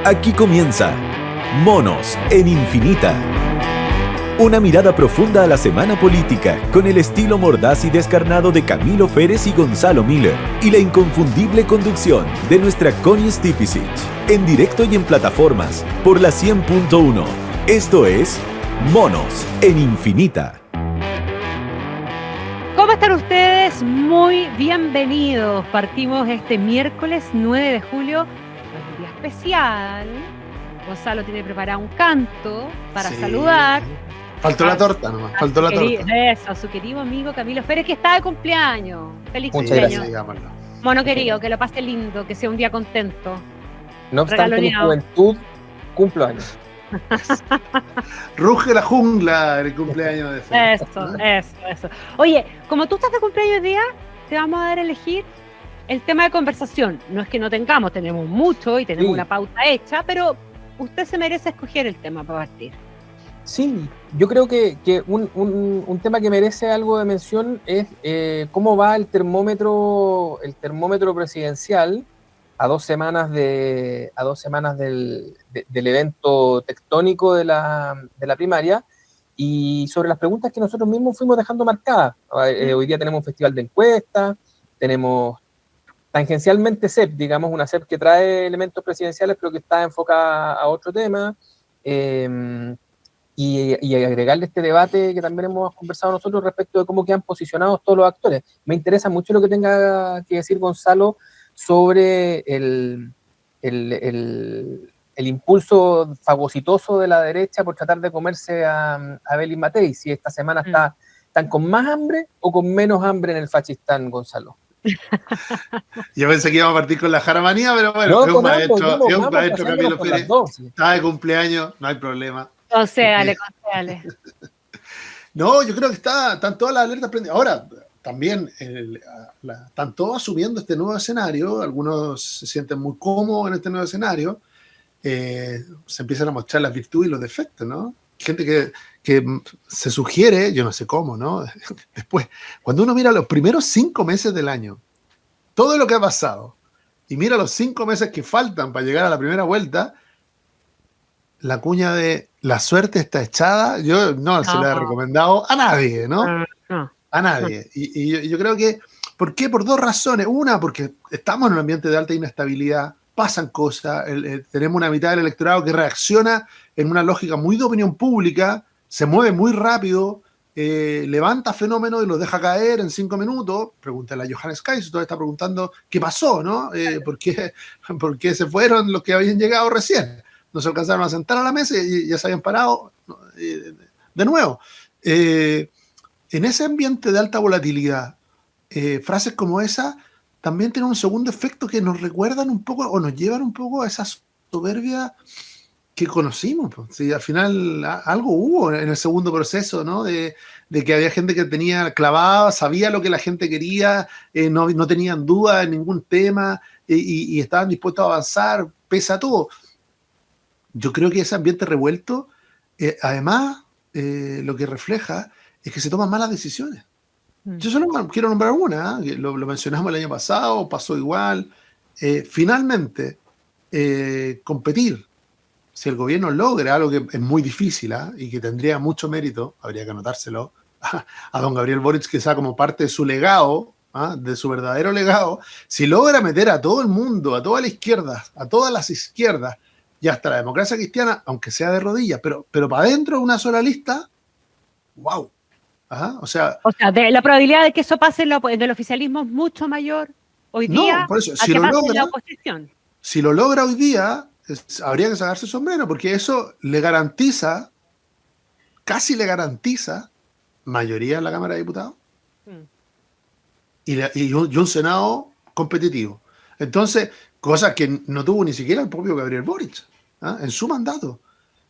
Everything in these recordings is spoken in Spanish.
Aquí comienza Monos en Infinita. Una mirada profunda a la semana política con el estilo mordaz y descarnado de Camilo Férez y Gonzalo Miller y la inconfundible conducción de nuestra Connie Stipicic. En directo y en plataformas por la 100.1. Esto es Monos en Infinita. ¿Cómo están ustedes? Muy bienvenidos. Partimos este miércoles 9 de julio, un día especial. Gonzalo tiene preparado un canto para saludar. Faltó la torta nomás, faltó la torta. Eso, a su querido amigo Camilo Férez, que está de cumpleaños. Feliz Muchas cumpleaños. gracias, Mono querido, que lo pase lindo, que sea un día contento. No obstante, mi juventud cumplo años. Ruge la jungla el cumpleaños de Fede. Eso. Oye, como tú estás de cumpleaños día, te vamos a dar a elegir el tema de conversación. No es que no tengamos, tenemos mucho y tenemos una pauta hecha, pero usted se merece escoger el tema para partir. Sí, yo creo que un tema que merece algo de mención es cómo va el termómetro presidencial a 2 semanas del evento tectónico de la primaria, y sobre las preguntas que nosotros mismos fuimos dejando marcadas. Hoy día tenemos un festival de encuestas, tenemos tangencialmente CEP, digamos, una CEP que trae elementos presidenciales pero que está enfocada a otro tema, y agregarle este debate que también hemos conversado nosotros respecto de cómo quedan posicionados todos los actores. Me interesa mucho lo que tenga que decir Gonzalo sobre el impulso fagocitoso de la derecha por tratar de comerse a Belis Matei. Si esta semana están con más hambre o con menos hambre en el Fachistán, Gonzalo. Yo pensé que íbamos a partir con la jaramanía, pero bueno, es un maestro Camilo Pérez. Está de cumpleaños, no hay problema. Concédale. No, yo creo que están todas las alertas prendidas. Ahora, también están todos asumiendo este nuevo escenario. Algunos se sienten muy cómodos en este nuevo escenario. Se empiezan a mostrar las virtudes y los defectos, ¿no? Gente que se sugiere, yo no sé cómo, ¿no? Después, cuando uno mira los primeros 5 meses del año, todo lo que ha pasado, y mira los 5 meses que faltan para llegar a la primera vuelta, la cuña de la suerte está echada, yo no se la he recomendado a nadie, ¿no? A nadie. Y yo creo que, ¿por qué? Por 2 razones. Una, porque estamos en un ambiente de alta inestabilidad, pasan cosas, tenemos una mitad del electorado que reacciona en una lógica muy de opinión pública, se mueve muy rápido, levanta fenómenos y los deja caer en 5 minutos. Pregúntale a Johannes Kaiser, todavía está preguntando qué pasó, ¿no? ¿Por qué se fueron los que habían llegado recién? No se alcanzaron a sentar a la mesa y ya se habían parado de nuevo. En ese ambiente de alta volatilidad, frases como esa también tienen un segundo efecto que nos recuerdan un poco o nos llevan un poco a esa soberbia que conocimos. Pues. Sí, al final algo hubo en el segundo proceso, ¿no? De que había gente que tenía clavada, sabía lo que la gente quería, no tenían duda en ningún tema y estaban dispuestos a avanzar pese a todo. Yo creo que ese ambiente revuelto, además, lo que refleja es que se toman malas decisiones. Yo solo quiero nombrar una, que lo mencionamos el año pasado, pasó igual. Finalmente, competir, si el gobierno logra algo que es muy difícil y que tendría mucho mérito, habría que anotárselo, a don Gabriel Boric, que sea como parte de su legado, de su verdadero legado, si logra meter a todo el mundo, a toda la izquierda, a todas las izquierdas, y hasta la democracia cristiana, aunque sea de rodillas, pero para adentro de una sola lista, ¡wow! O sea, de la probabilidad de que eso pase en el oficialismo es mucho mayor hoy día por eso, a que pase en la oposición. Si lo logra hoy día, habría que sacarse el sombrero, porque eso casi le garantiza mayoría en la Cámara de Diputados y un Senado competitivo. Entonces, cosas que no tuvo ni siquiera el propio Gabriel Boric en su mandato.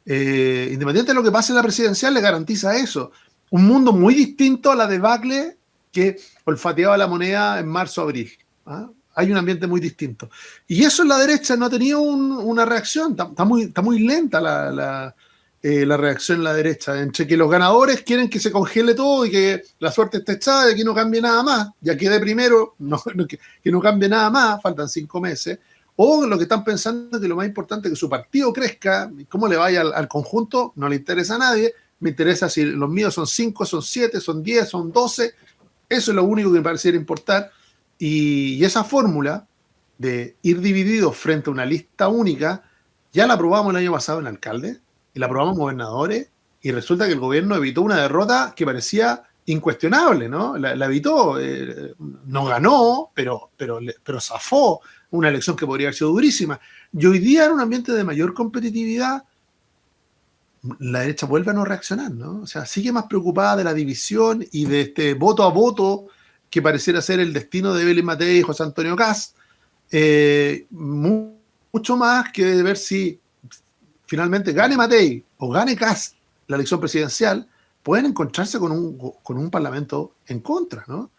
Independiente de lo que pase en la presidencial, le garantiza eso. Un mundo muy distinto a la debacle que olfateaba la moneda en marzo-abril. Hay un ambiente muy distinto. Y eso en la derecha no ha tenido una reacción. Está muy lenta la reacción en la derecha. Entre que los ganadores quieren que se congele todo y que la suerte esté echada y que no cambie nada más. Ya quede primero, que no cambie nada más, faltan 5 meses. o lo que están pensando es que lo más importante es que su partido crezca, cómo le vaya al conjunto, no le interesa a nadie, me interesa si los míos son 5, son 7, son 10, son 12, eso es lo único que me pareciera importar, y esa fórmula de ir divididos frente a una lista única, ya la aprobamos el año pasado en alcalde, y la aprobamos en gobernadores, y resulta que el gobierno evitó una derrota que parecía incuestionable, ¿no? La evitó, no ganó, pero zafó una elección que podría haber sido durísima. Y hoy día, en un ambiente de mayor competitividad, la derecha vuelve a no reaccionar, ¿no? O sea, sigue más preocupada de la división y de este voto a voto que pareciera ser el destino de Evelyn Matei y José Antonio Kast, mucho más que de ver si finalmente gane Matei o gane Kast la elección presidencial, pueden encontrarse con un parlamento en contra, ¿no?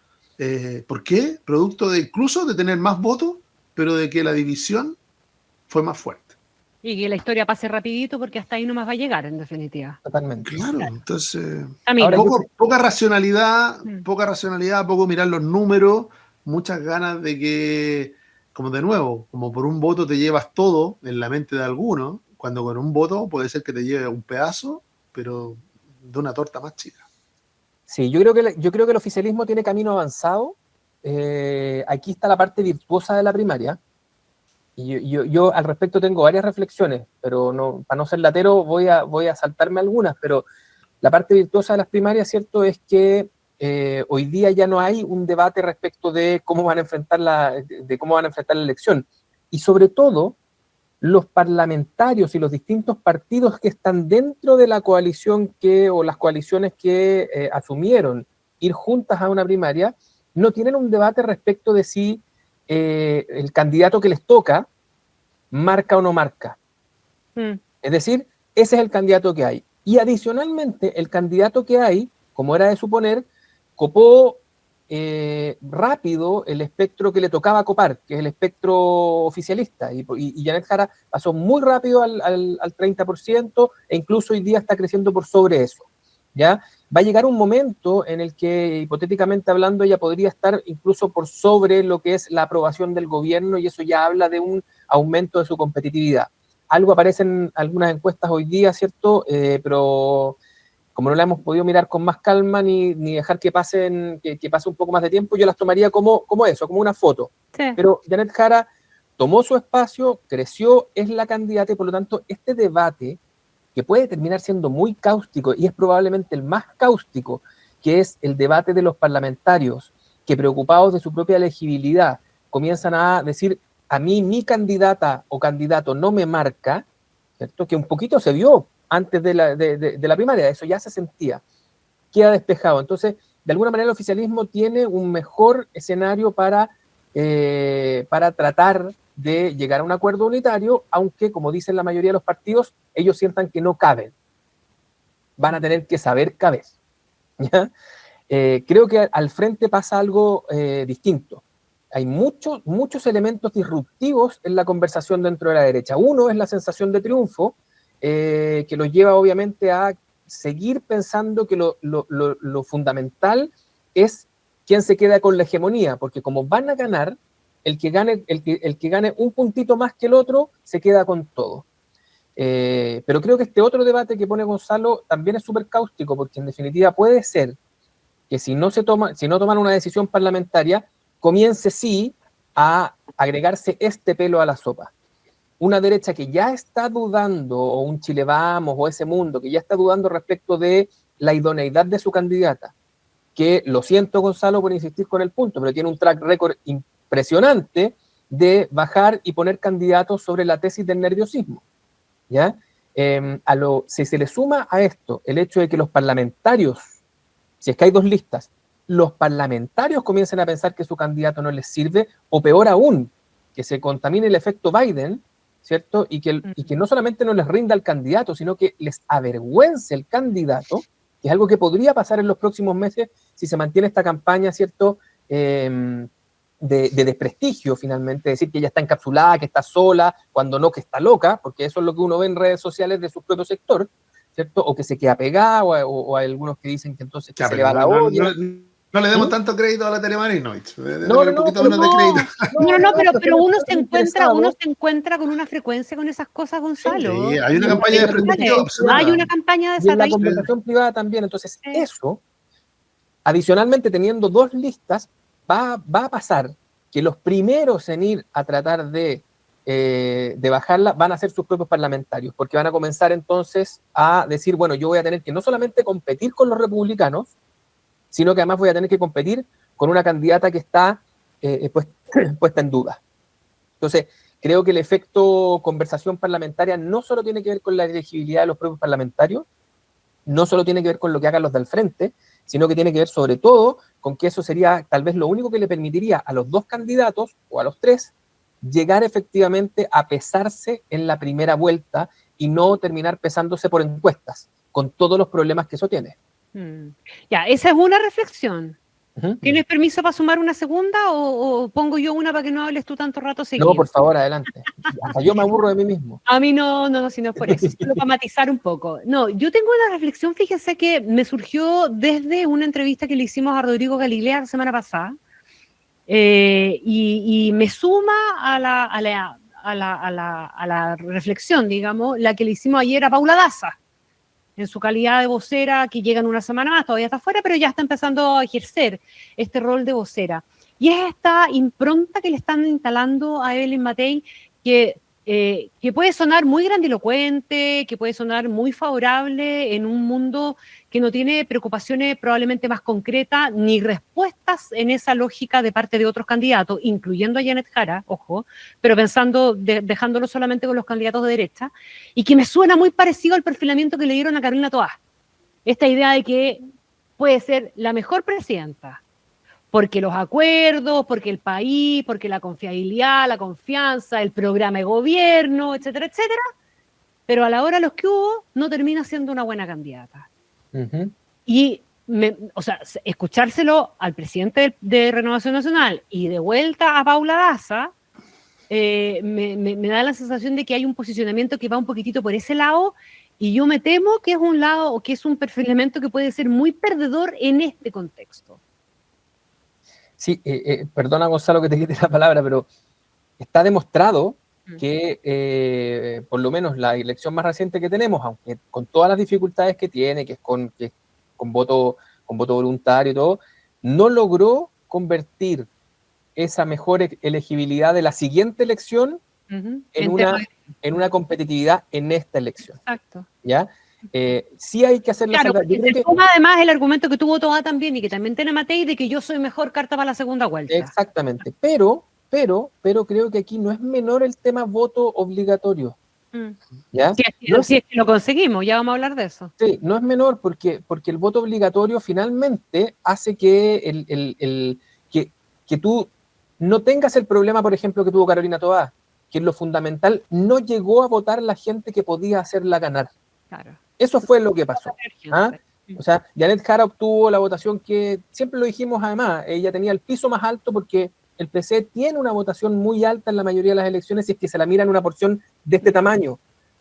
¿Por qué? Producto de incluso de tener más votos, pero de que la división fue más fuerte. Y que la historia pase rapidito porque hasta ahí nomás va a llegar, en definitiva. Totalmente. Claro, entonces poca racionalidad, poco mirar los números, muchas ganas de que, como de nuevo, como por un voto te llevas todo en la mente de alguno, cuando con un voto puede ser que te lleve un pedazo, pero de una torta más chica. Sí, yo creo que el oficialismo tiene camino avanzado. Aquí está la parte virtuosa de la primaria. Y yo al respecto tengo varias reflexiones, pero no, para no ser latero voy a saltarme algunas, pero la parte virtuosa de las primarias, cierto, es que hoy día ya no hay un debate respecto de cómo van a enfrentar la elección. Y sobre todo, los parlamentarios y los distintos partidos que están dentro de la coalición o las coaliciones que asumieron ir juntas a una primaria, no tienen un debate respecto de si el candidato que les toca marca o no marca. Es decir, ese es el candidato que hay. Y adicionalmente, el candidato que hay, como era de suponer, copó rápido el espectro que le tocaba copar, que es el espectro oficialista, y Janet Jara pasó muy rápido al 30%, e incluso hoy día está creciendo por sobre eso, ¿ya? Va a llegar un momento en el que, hipotéticamente hablando, ella podría estar incluso por sobre lo que es la aprobación del gobierno, y eso ya habla de un aumento de su competitividad. Algo aparece en algunas encuestas hoy día, ¿cierto? Pero como no la hemos podido mirar con más calma ni dejar que pase un poco más de tiempo, yo las tomaría como eso, como una foto. Sí. Pero Janet Jara tomó su espacio, creció, es la candidata, y por lo tanto este debate, que puede terminar siendo muy cáustico, y es probablemente el más cáustico, que es el debate de los parlamentarios, que preocupados de su propia elegibilidad, comienzan a decir, a mí mi candidata o candidato no me marca, ¿cierto? Que un poquito se vio antes de la primaria, eso ya se sentía, queda despejado. Entonces, de alguna manera el oficialismo tiene un mejor escenario para tratar de llegar a un acuerdo unitario, aunque, como dicen la mayoría de los partidos, ellos sientan que no caben. Van a tener que saber caber, ¿ya? Creo que al frente pasa algo distinto. Hay muchos elementos disruptivos en la conversación dentro de la derecha. Uno es la sensación de triunfo, que los lleva obviamente a seguir pensando que lo fundamental es quién se queda con la hegemonía, porque como van a ganar, el que gane un puntito más que el otro se queda con todo. Pero creo que este otro debate que pone Gonzalo también es súper cáustico, porque en definitiva puede ser que si no toman una decisión parlamentaria, comience sí a agregarse este pelo a la sopa. Una derecha que ya está dudando, o un Chile Vamos, o ese mundo, que ya está dudando respecto de la idoneidad de su candidata, que, lo siento Gonzalo por insistir con el punto, pero tiene un track record impresionante de bajar y poner candidatos sobre la tesis del nerviosismo, ¿ya? Si se le suma a esto el hecho de que los parlamentarios, si es que hay dos listas, los parlamentarios comiencen a pensar que su candidato no les sirve, o peor aún, que se contamine el efecto Biden, ¿cierto? Y que no solamente no les rinda el candidato, sino que les avergüence el candidato, que es algo que podría pasar en los próximos meses si se mantiene esta campaña, ¿cierto? De desprestigio, finalmente, decir que ella está encapsulada, que está sola, cuando no, que está loca, porque eso es lo que uno ve en redes sociales de su propio sector, ¿cierto? O que se queda pegada, o hay algunos que dicen que entonces que se le va la olla. No le demos tanto crédito a la Tere Marinovich. No, Un poquito menos de crédito. No, pero uno se encuentra con una frecuencia con esas cosas, Gonzalo. Sí, hay una campaña de prestigio absoluta. Hay una campaña de Y en la esa conversación privada también. Entonces, eso, adicionalmente teniendo dos listas, va a pasar que los primeros en ir a tratar de bajarla van a ser sus propios parlamentarios, porque van a comenzar entonces a decir, bueno, yo voy a tener que no solamente competir con los republicanos, sino que además voy a tener que competir con una candidata que está puesta en duda. Entonces, creo que el efecto conversación parlamentaria no solo tiene que ver con la elegibilidad de los propios parlamentarios, no solo tiene que ver con lo que hagan los del frente, sino que tiene que ver sobre todo con que eso sería tal vez lo único que le permitiría a los dos candidatos, o a los tres, llegar efectivamente a pesarse en la primera vuelta y no terminar pesándose por encuestas, con todos los problemas que eso tiene. Ya, esa es una reflexión. ¿Tienes permiso para sumar una segunda o pongo yo una para que no hables tú tanto rato seguido? No, por favor, adelante. Hasta yo me aburro de mí mismo. A mí no, si no es por eso, solo para matizar un poco. No, yo tengo una reflexión, fíjese que me surgió desde una entrevista que le hicimos a Rodrigo Galilea la semana pasada, y me suma a la reflexión, digamos, la que le hicimos ayer a Paula Daza, en su calidad de vocera, que llega en una semana más, todavía está fuera, pero ya está empezando a ejercer este rol de vocera. Y es esta impronta que le están instalando a Evelyn Matei, que puede sonar muy grandilocuente, que puede sonar muy favorable en un mundo que no tiene preocupaciones probablemente más concretas ni respuestas en esa lógica de parte de otros candidatos, incluyendo a Janet Jara, ojo, pero dejándolo solamente con los candidatos de derecha, y que me suena muy parecido al perfilamiento que le dieron a Carolina Toá. Esta idea de que puede ser la mejor presidenta, porque los acuerdos, porque el país, porque la confiabilidad, la confianza, el programa de gobierno, etcétera, etcétera, pero a la hora de los que hubo, no termina siendo una buena candidata. Y, escuchárselo al presidente de Renovación Nacional y de vuelta a Paula Daza, me da la sensación de que hay un posicionamiento que va un poquitito por ese lado, y yo me temo que es un lado, o que es un perfilamiento que puede ser muy perdedor en este contexto. Sí, perdona Gonzalo que te quite la palabra, pero está demostrado que por lo menos la elección más reciente que tenemos, aunque con todas las dificultades que tiene, que es con voto voluntario y todo, no logró convertir esa mejor elegibilidad de la siguiente elección en una competitividad en esta elección. Exacto. ¿Ya? Sí hay que hacer la salvedad. Yo creo que además el argumento que tuvo Toá también y que también tiene Matei de que yo soy mejor carta para la segunda vuelta. Exactamente, pero creo que aquí no es menor el tema voto obligatorio. ¿Ya? Si es que lo conseguimos, ya vamos a hablar de eso. Sí, no es menor porque el voto obligatorio finalmente hace que que tú no tengas el problema, por ejemplo, que tuvo Carolina Toá, que en lo fundamental no llegó a votar la gente que podía hacerla ganar. Claro. Eso fue lo que pasó. O sea, Janet Jara obtuvo la votación que, siempre lo dijimos además, ella tenía el piso más alto porque el PC tiene una votación muy alta en la mayoría de las elecciones y es que se la mira en una porción de este tamaño.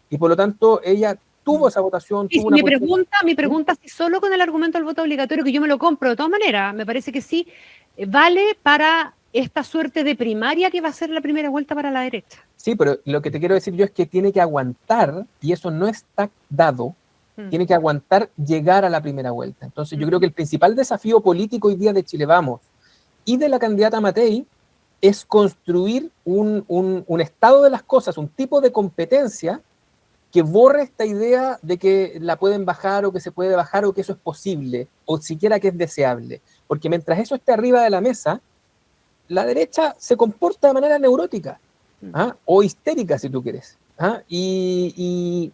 Y por lo tanto, ella tuvo esa votación. Y mi pregunta si solo con el argumento del voto obligatorio, que yo me lo compro de todas maneras, me parece que sí, vale para esta suerte de primaria que va a ser la primera vuelta para la derecha. Sí, pero lo que te quiero decir yo es que tiene que aguantar, y eso no está dado, tiene que aguantar llegar a la primera vuelta. Entonces yo creo que el principal desafío político hoy día de Chile Vamos y de la candidata Matei es construir un estado de las cosas, un tipo de competencia que borre esta idea de que la pueden bajar o que se puede bajar o que eso es posible o siquiera que es deseable. Porque mientras eso esté arriba de la mesa, la derecha se comporta de manera neurótica o histérica, si tú quieres. Y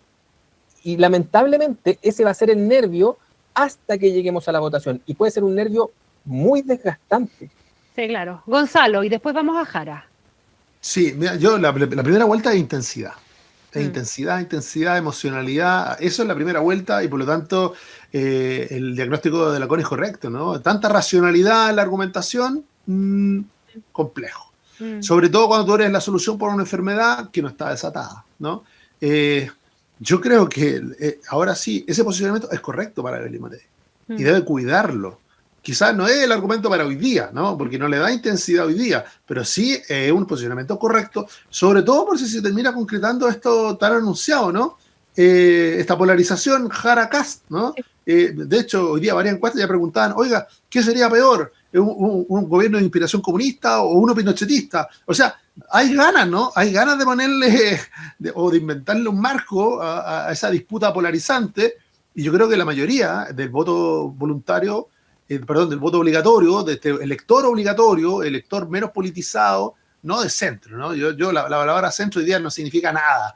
lamentablemente ese va a ser el nervio hasta que lleguemos a la votación. Y puede ser un nervio muy desgastante. Sí, claro. Gonzalo, y después vamos a Jara. Sí, mira, yo la primera vuelta es intensidad. Intensidad, emocionalidad. Eso es la primera vuelta y por lo tanto el diagnóstico de la CON es correcto, ¿no? Tanta racionalidad en la argumentación, complejo. Sobre todo cuando tú eres la solución por una enfermedad que no está desatada, ¿no? Yo creo que ahora sí, ese posicionamiento es correcto para Evelyn Matei y debe cuidarlo. quizás no es el argumento para hoy día, ¿no? Porque no le da intensidad hoy día, pero sí es un posicionamiento correcto, sobre todo por si se termina concretando esto tan anunciado, ¿no? Esta polarización Jara-Kast, ¿no? De hecho, hoy día varias encuestas ya preguntaban, oiga, ¿qué sería peor? ¿Un gobierno de inspiración comunista o uno pinochetista? O sea, hay ganas, ¿no? Hay ganas de ponerle o de inventarle un marco a esa disputa polarizante, y yo creo que la mayoría del voto voluntario, del voto obligatorio, de este elector obligatorio, elector menos politizado, no de centro, ¿no? La palabra centro hoy día no significa nada.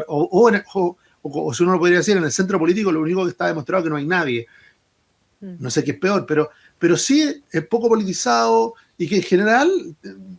O si uno lo podría decir, en el centro político lo único que está demostrado es que no hay nadie. No sé qué es peor, pero sí es poco politizado y que en general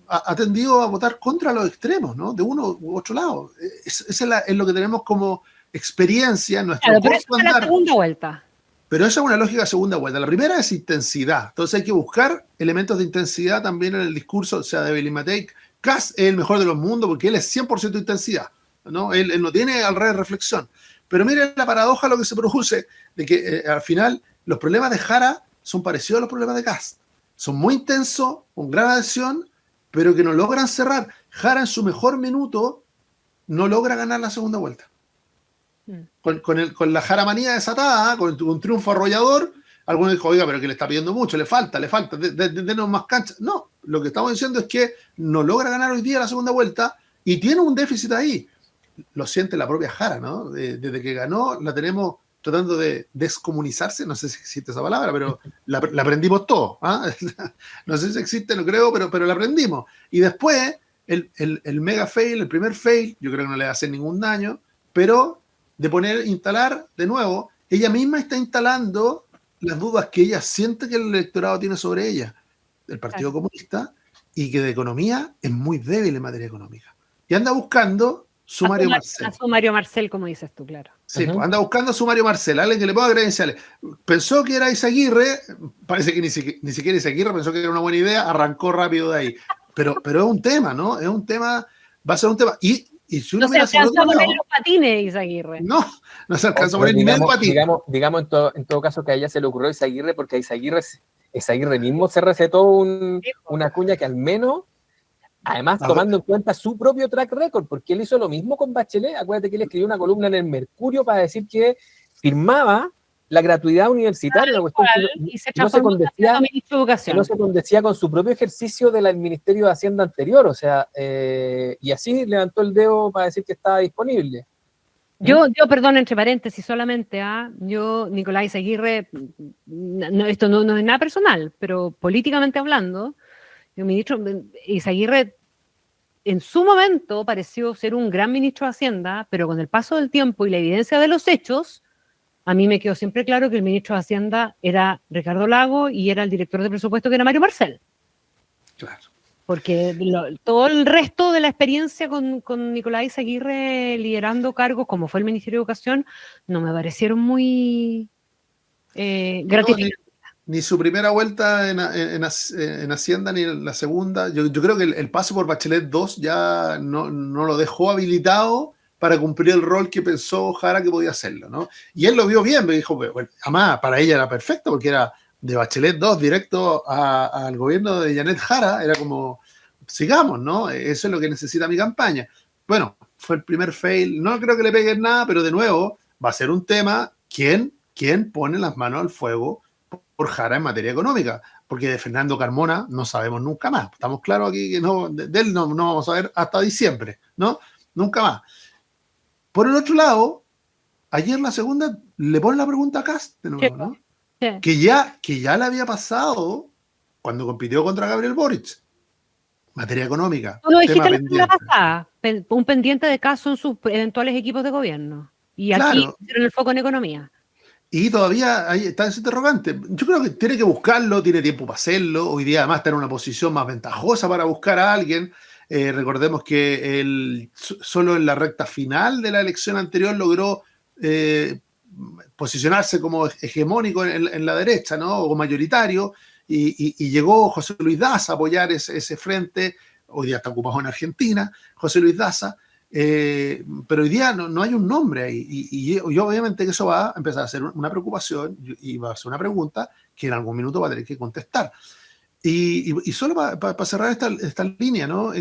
ha tendido a votar contra los extremos, ¿no? De uno u otro lado. Es lo que tenemos como experiencia en nuestro pero eso es la segunda vuelta. Pero esa es una lógica segunda vuelta. La primera es intensidad. Entonces hay que buscar elementos de intensidad también en el discurso, o sea, de Billy Matei. Kast es el mejor de los mundos porque él es 100% intensidad, ¿no? Él no tiene al revés reflexión. Pero miren la paradoja lo que se produce, de que al final los problemas de Jara son parecidos a los problemas de Kast. Son muy intensos, con gran adhesión, pero que no logran cerrar. Jara en su mejor minuto no logra ganar la segunda vuelta. Con la jaramanía desatada, con un triunfo arrollador, algunos dijo, oiga, pero que le está pidiendo mucho, le falta, denos más cancha. No, lo que estamos diciendo es que no logra ganar hoy día la segunda vuelta y tiene un déficit ahí. Lo siente la propia Jara, ¿no? Desde que ganó la tenemos tratando de descomunizarse, no sé si existe esa palabra, pero la aprendimos todos. No sé si existe, no creo, pero la aprendimos. Y después, el mega fail, el primer fail, yo creo que no le va a hacer ningún daño, pero de instalar de nuevo, ella misma está instalando las dudas que ella siente que el electorado tiene sobre ella, el Partido Comunista, y que de economía es muy débil en materia económica. Y anda buscando su Mario Marcel. A su Mario Marcel, como dices tú, claro. Sí, pues anda buscando a su Mario Marcel, alguien que le ponga credenciales. Pensó que era Izaguirre, parece que ni siquiera Izaguirre pensó que era una buena idea, arrancó rápido de ahí. Pero es un tema, ¿no? Es un tema, va a ser un tema. Y si uno no se alcanzó a poner los patines, Izaguirre. No se alcanzó a poner ni medio patín. Digamos en todo caso que a ella se le ocurrió Izaguirre, porque a Izaguirre mismo se recetó una cuña que al menos, además tomando en cuenta su propio track record, porque él hizo lo mismo con Bachelet. Acuérdate que él escribió una columna en el Mercurio para decir que firmaba la gratuidad universitaria, y se transformó en ministro de Educación. No se condecía con su propio ejercicio del Ministerio de Hacienda anterior, o sea, y así levantó el dedo para decir que estaba disponible. Yo perdón, entre paréntesis, solamente Nicolás Izaguirre, esto no es nada personal, pero políticamente hablando, el ministro Izaguirre en su momento pareció ser un gran ministro de Hacienda, pero con el paso del tiempo y la evidencia de los hechos, a mí me quedó siempre claro que el ministro de Hacienda era Ricardo Lago y era el director de presupuesto que era Mario Marcel. Claro. Porque todo el resto de la experiencia con Nicolás Izaguirre liderando cargos, como fue el Ministerio de Educación, no me parecieron muy gratificantes. Ni su primera vuelta en Hacienda, ni la segunda. Yo creo que el paso por Bachelet 2 ya no lo dejó habilitado para cumplir el rol que pensó Jara que podía hacerlo, ¿no? Y él lo vio bien, me dijo, bueno, además para ella era perfecto, porque era de Bachelet 2 directo al gobierno de Janet Jara, era como, sigamos, ¿no? Eso es lo que necesita mi campaña. Bueno, fue el primer fail, no creo que le peguen nada, pero de nuevo va a ser un tema, ¿quién pone las manos al fuego por Jara en materia económica? Porque de Fernando Carmona no sabemos nunca más. Estamos claros aquí que de él no vamos a ver hasta diciembre, ¿no? Nunca más. Por el otro lado, ayer la segunda le pone la pregunta a Kast de nuevo, ¿no? Sí. Que ya le había pasado cuando compitió contra Gabriel Boric. Materia económica. Tú lo dijiste la semana pasada, un pendiente de caso en sus eventuales equipos de gobierno. Y aquí hicieron el foco en economía. Y todavía ahí está ese interrogante. Yo creo que tiene que buscarlo, tiene tiempo para hacerlo. Hoy día además está en una posición más ventajosa para buscar a alguien. Recordemos que él solo en la recta final de la elección anterior logró posicionarse como hegemónico en la derecha, ¿no? O mayoritario, y llegó José Luis Daza a apoyar ese frente. Hoy día está ocupado en Argentina, José Luis Daza, Pero hoy día no hay un nombre ahí. Y obviamente que eso va a empezar a ser una preocupación y va a ser una pregunta que en algún minuto va a tener que contestar. Y solo para cerrar esta línea, ¿no?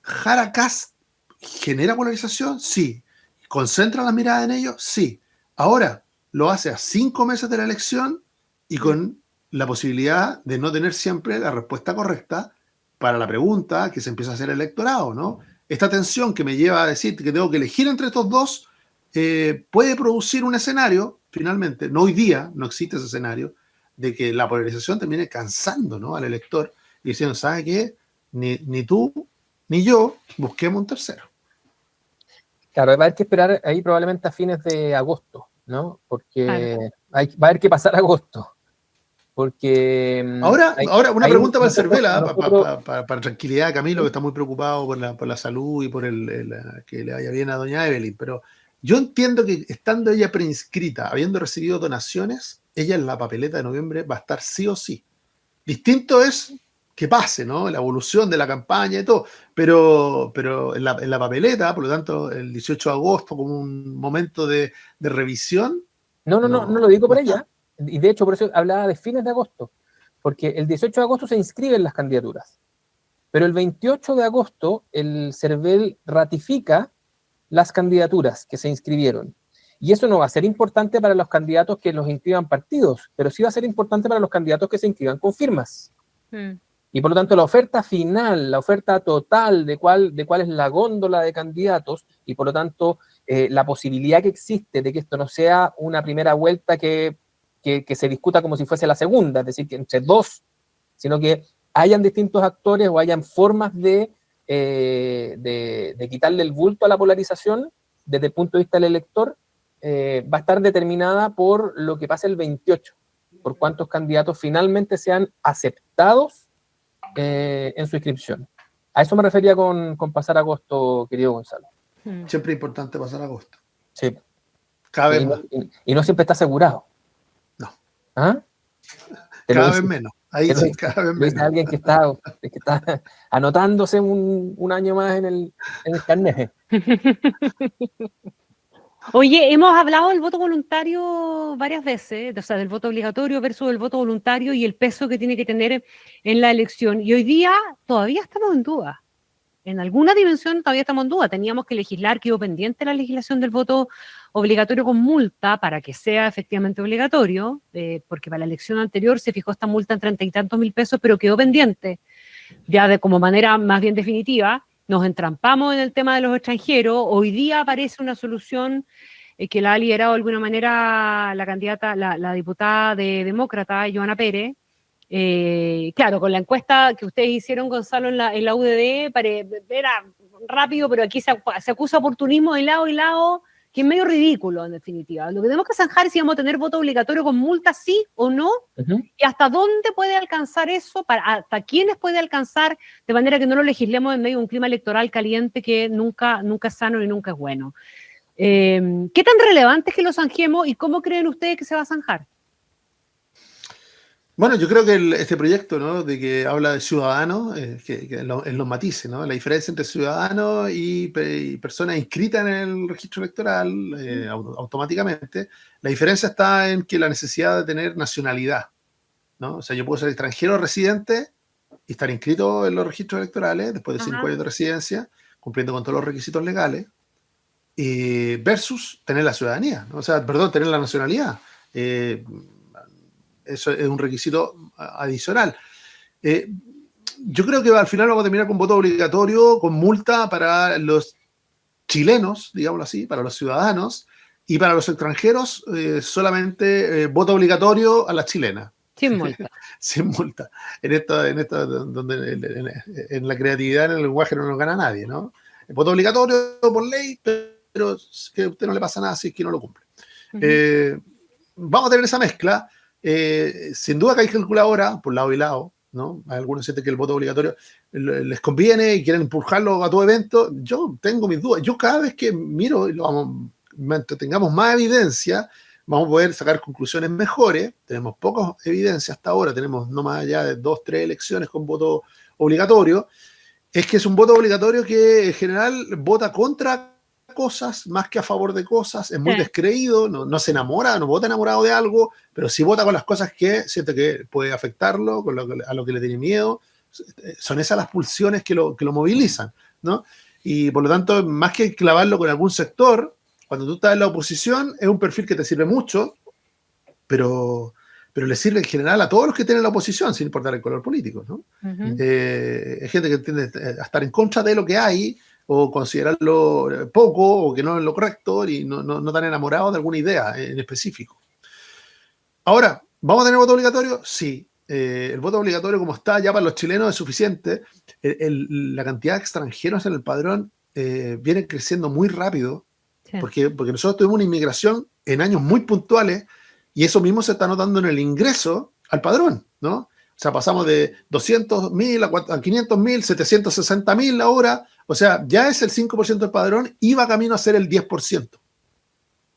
¿Jara Kast genera polarización? Sí. ¿Concentra la mirada en ello? Sí. Ahora, lo hace a 5 meses de la elección y con la posibilidad de no tener siempre la respuesta correcta para la pregunta que se empieza a hacer el electorado, ¿no? Esta tensión que me lleva a decir que tengo que elegir entre estos dos puede producir un escenario, finalmente, no hoy día, no existe ese escenario, de que la polarización termine cansando, ¿no?, al elector y diciendo, ¿sabe qué? Ni tú ni yo busquemos un tercero. Claro, va a haber que esperar ahí probablemente a fines de agosto, ¿no? Porque va a haber que pasar agosto. Porque ahora una pregunta para el Cervela, nosotros... para tranquilidad de Camilo, que está muy preocupado por la salud y por que le vaya bien a doña Evelyn, pero yo entiendo que estando ella preinscrita, habiendo recibido donaciones, ella en la papeleta de noviembre va a estar sí o sí. Distinto es que pase, ¿no?, la evolución de la campaña y todo, pero en la papeleta, por lo tanto, el 18 de agosto como un momento de revisión. No lo digo por ella. Y de hecho, por eso hablaba de fines de agosto, porque el 18 de agosto se inscriben las candidaturas, pero el 28 de agosto el CERVEL ratifica las candidaturas que se inscribieron. Y eso no va a ser importante para los candidatos que los inscriban partidos, pero sí va a ser importante para los candidatos que se inscriban con firmas. Y por lo tanto, la oferta final, la oferta total de cuál es la góndola de candidatos, y por lo tanto, la posibilidad que existe de que esto no sea una primera vuelta que se discuta como si fuese la segunda, es decir, que entre dos, sino que hayan distintos actores o hayan formas de quitarle el bulto a la polarización desde el punto de vista del elector, va a estar determinada por lo que pase el 28, por cuántos candidatos finalmente sean aceptados en su inscripción. A eso me refería con pasar agosto, querido Gonzalo. Siempre es importante pasar agosto. Sí. Cada vez más. Y no siempre está asegurado. No. ¿Ah? Cada vez menos. Ahí sí, cada vez menos. Alguien que está anotándose un año más en el carnet. Oye, hemos hablado del voto voluntario varias veces, o sea, del voto obligatorio versus el voto voluntario y el peso que tiene que tener en la elección. Y hoy día todavía estamos en duda. En alguna dimensión todavía estamos en duda. Teníamos que legislar, quedó pendiente la legislación del voto obligatorio con multa para que sea efectivamente obligatorio, porque para la elección anterior se fijó esta multa en 30 y tantos mil pesos, pero quedó pendiente ya de como manera más bien definitiva. Nos entrampamos en el tema de los extranjeros. Hoy día aparece una solución que la ha liderado de alguna manera la candidata, la diputada demócrata, Joana Pérez. Claro, con la encuesta que ustedes hicieron, Gonzalo, en la UDD, era rápido, pero aquí se acusa oportunismo de lado y lado, que es medio ridículo, en definitiva. Lo que tenemos que zanjar es si vamos a tener voto obligatorio con multa, sí o no, y hasta dónde puede alcanzar eso, hasta quiénes puede alcanzar, de manera que no lo legislemos en medio de un clima electoral caliente que nunca es sano y nunca es bueno. ¿Qué tan relevante es que lo zanjemos y cómo creen ustedes que se va a zanjar? Bueno, yo creo que este proyecto, ¿no?, de que habla de ciudadanos, que en los matices, ¿no?, la diferencia entre ciudadanos y personas inscritas en el registro electoral automáticamente, la diferencia está en que la necesidad de tener nacionalidad, ¿no? O sea, yo puedo ser extranjero residente y estar inscrito en los registros electorales después de 5 años de residencia, cumpliendo con todos los requisitos legales, versus tener la ciudadanía, ¿no? O sea, perdón, tener la nacionalidad. Eso es un requisito adicional. Yo creo que al final vamos a terminar con voto obligatorio, con multa para los chilenos, digámoslo así, para los ciudadanos, y para los extranjeros solamente voto obligatorio a las chilenas. Sin multa. Sin multa. En la creatividad, en el lenguaje no nos gana nadie, ¿no? El voto obligatorio por ley, pero que a usted no le pasa nada si es que no lo cumple. Vamos a tener esa mezcla. Sin duda que hay calculadora por lado y lado, ¿no? Algunos sienten que el voto obligatorio les conviene y quieren impulsarlo a todo evento. Yo tengo mis dudas. Yo cada vez que miro y tengamos más evidencia, vamos a poder sacar conclusiones mejores. Tenemos pocas evidencias hasta ahora, tenemos no más allá de 2-3 elecciones con voto obligatorio. Es que es un voto obligatorio que en general vota contra cosas más que a favor de cosas, es muy descreído, no se enamora, no vota enamorado de algo, pero sí vota con las cosas que siente que puede afectarlo, a lo que le tiene miedo. Son esas las pulsiones que lo movilizan, ¿no? Y por lo tanto, más que clavarlo con algún sector, cuando tú estás en la oposición, es un perfil que te sirve mucho, pero le sirve en general a todos los que tienen la oposición, sin importar el color político, ¿no? Hay gente que tiende a estar en contra de lo que hay, o considerarlo poco, o que no es lo correcto, y no tan enamorado de alguna idea en específico. Ahora, ¿vamos a tener voto obligatorio? Sí. El voto obligatorio, como está ya para los chilenos, es suficiente. La cantidad de extranjeros en el padrón viene creciendo muy rápido, porque nosotros tuvimos una inmigración en años muy puntuales, y eso mismo se está notando en el ingreso al padrón, ¿no? O sea, pasamos de 200.000 a 500.000, 760.000 ahora. O sea, ya es el 5% del padrón y va camino a ser el 10%,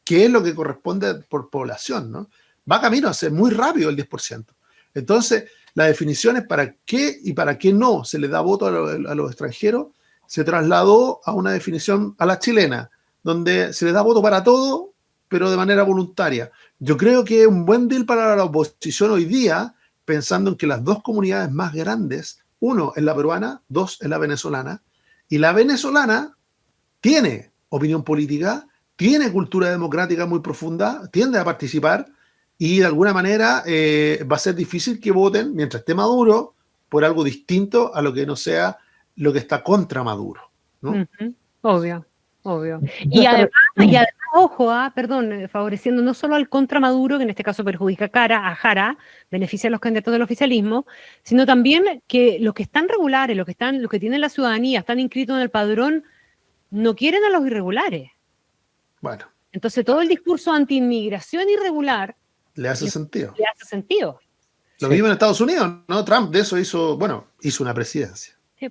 que es lo que corresponde por población, ¿no? Va camino a ser muy rápido el 10%. Entonces, la definición es para qué y para qué no se le da voto a los extranjeros, se trasladó a una definición a la chilena, donde se le da voto para todo, pero de manera voluntaria. Yo creo que es un buen deal para la oposición hoy día, pensando en que las dos comunidades más grandes, uno es la peruana, dos es la venezolana, y la venezolana tiene opinión política, tiene cultura democrática muy profunda, tiende a participar, y de alguna manera va a ser difícil que voten, mientras esté Maduro, por algo distinto a lo que no sea lo que está contra Maduro, ¿no? Obvio. Y además, ojo, favoreciendo no solo al contra Maduro, que en este caso perjudica a Jara, beneficia a los candidatos del oficialismo, sino también que los que están regulares, los que tienen la ciudadanía, están inscritos en el padrón, no quieren a los irregulares. Bueno. Entonces todo el discurso anti-inmigración irregular le hace sentido. Lo mismo en Estados Unidos, ¿no? Trump de eso hizo una presidencia. Sí.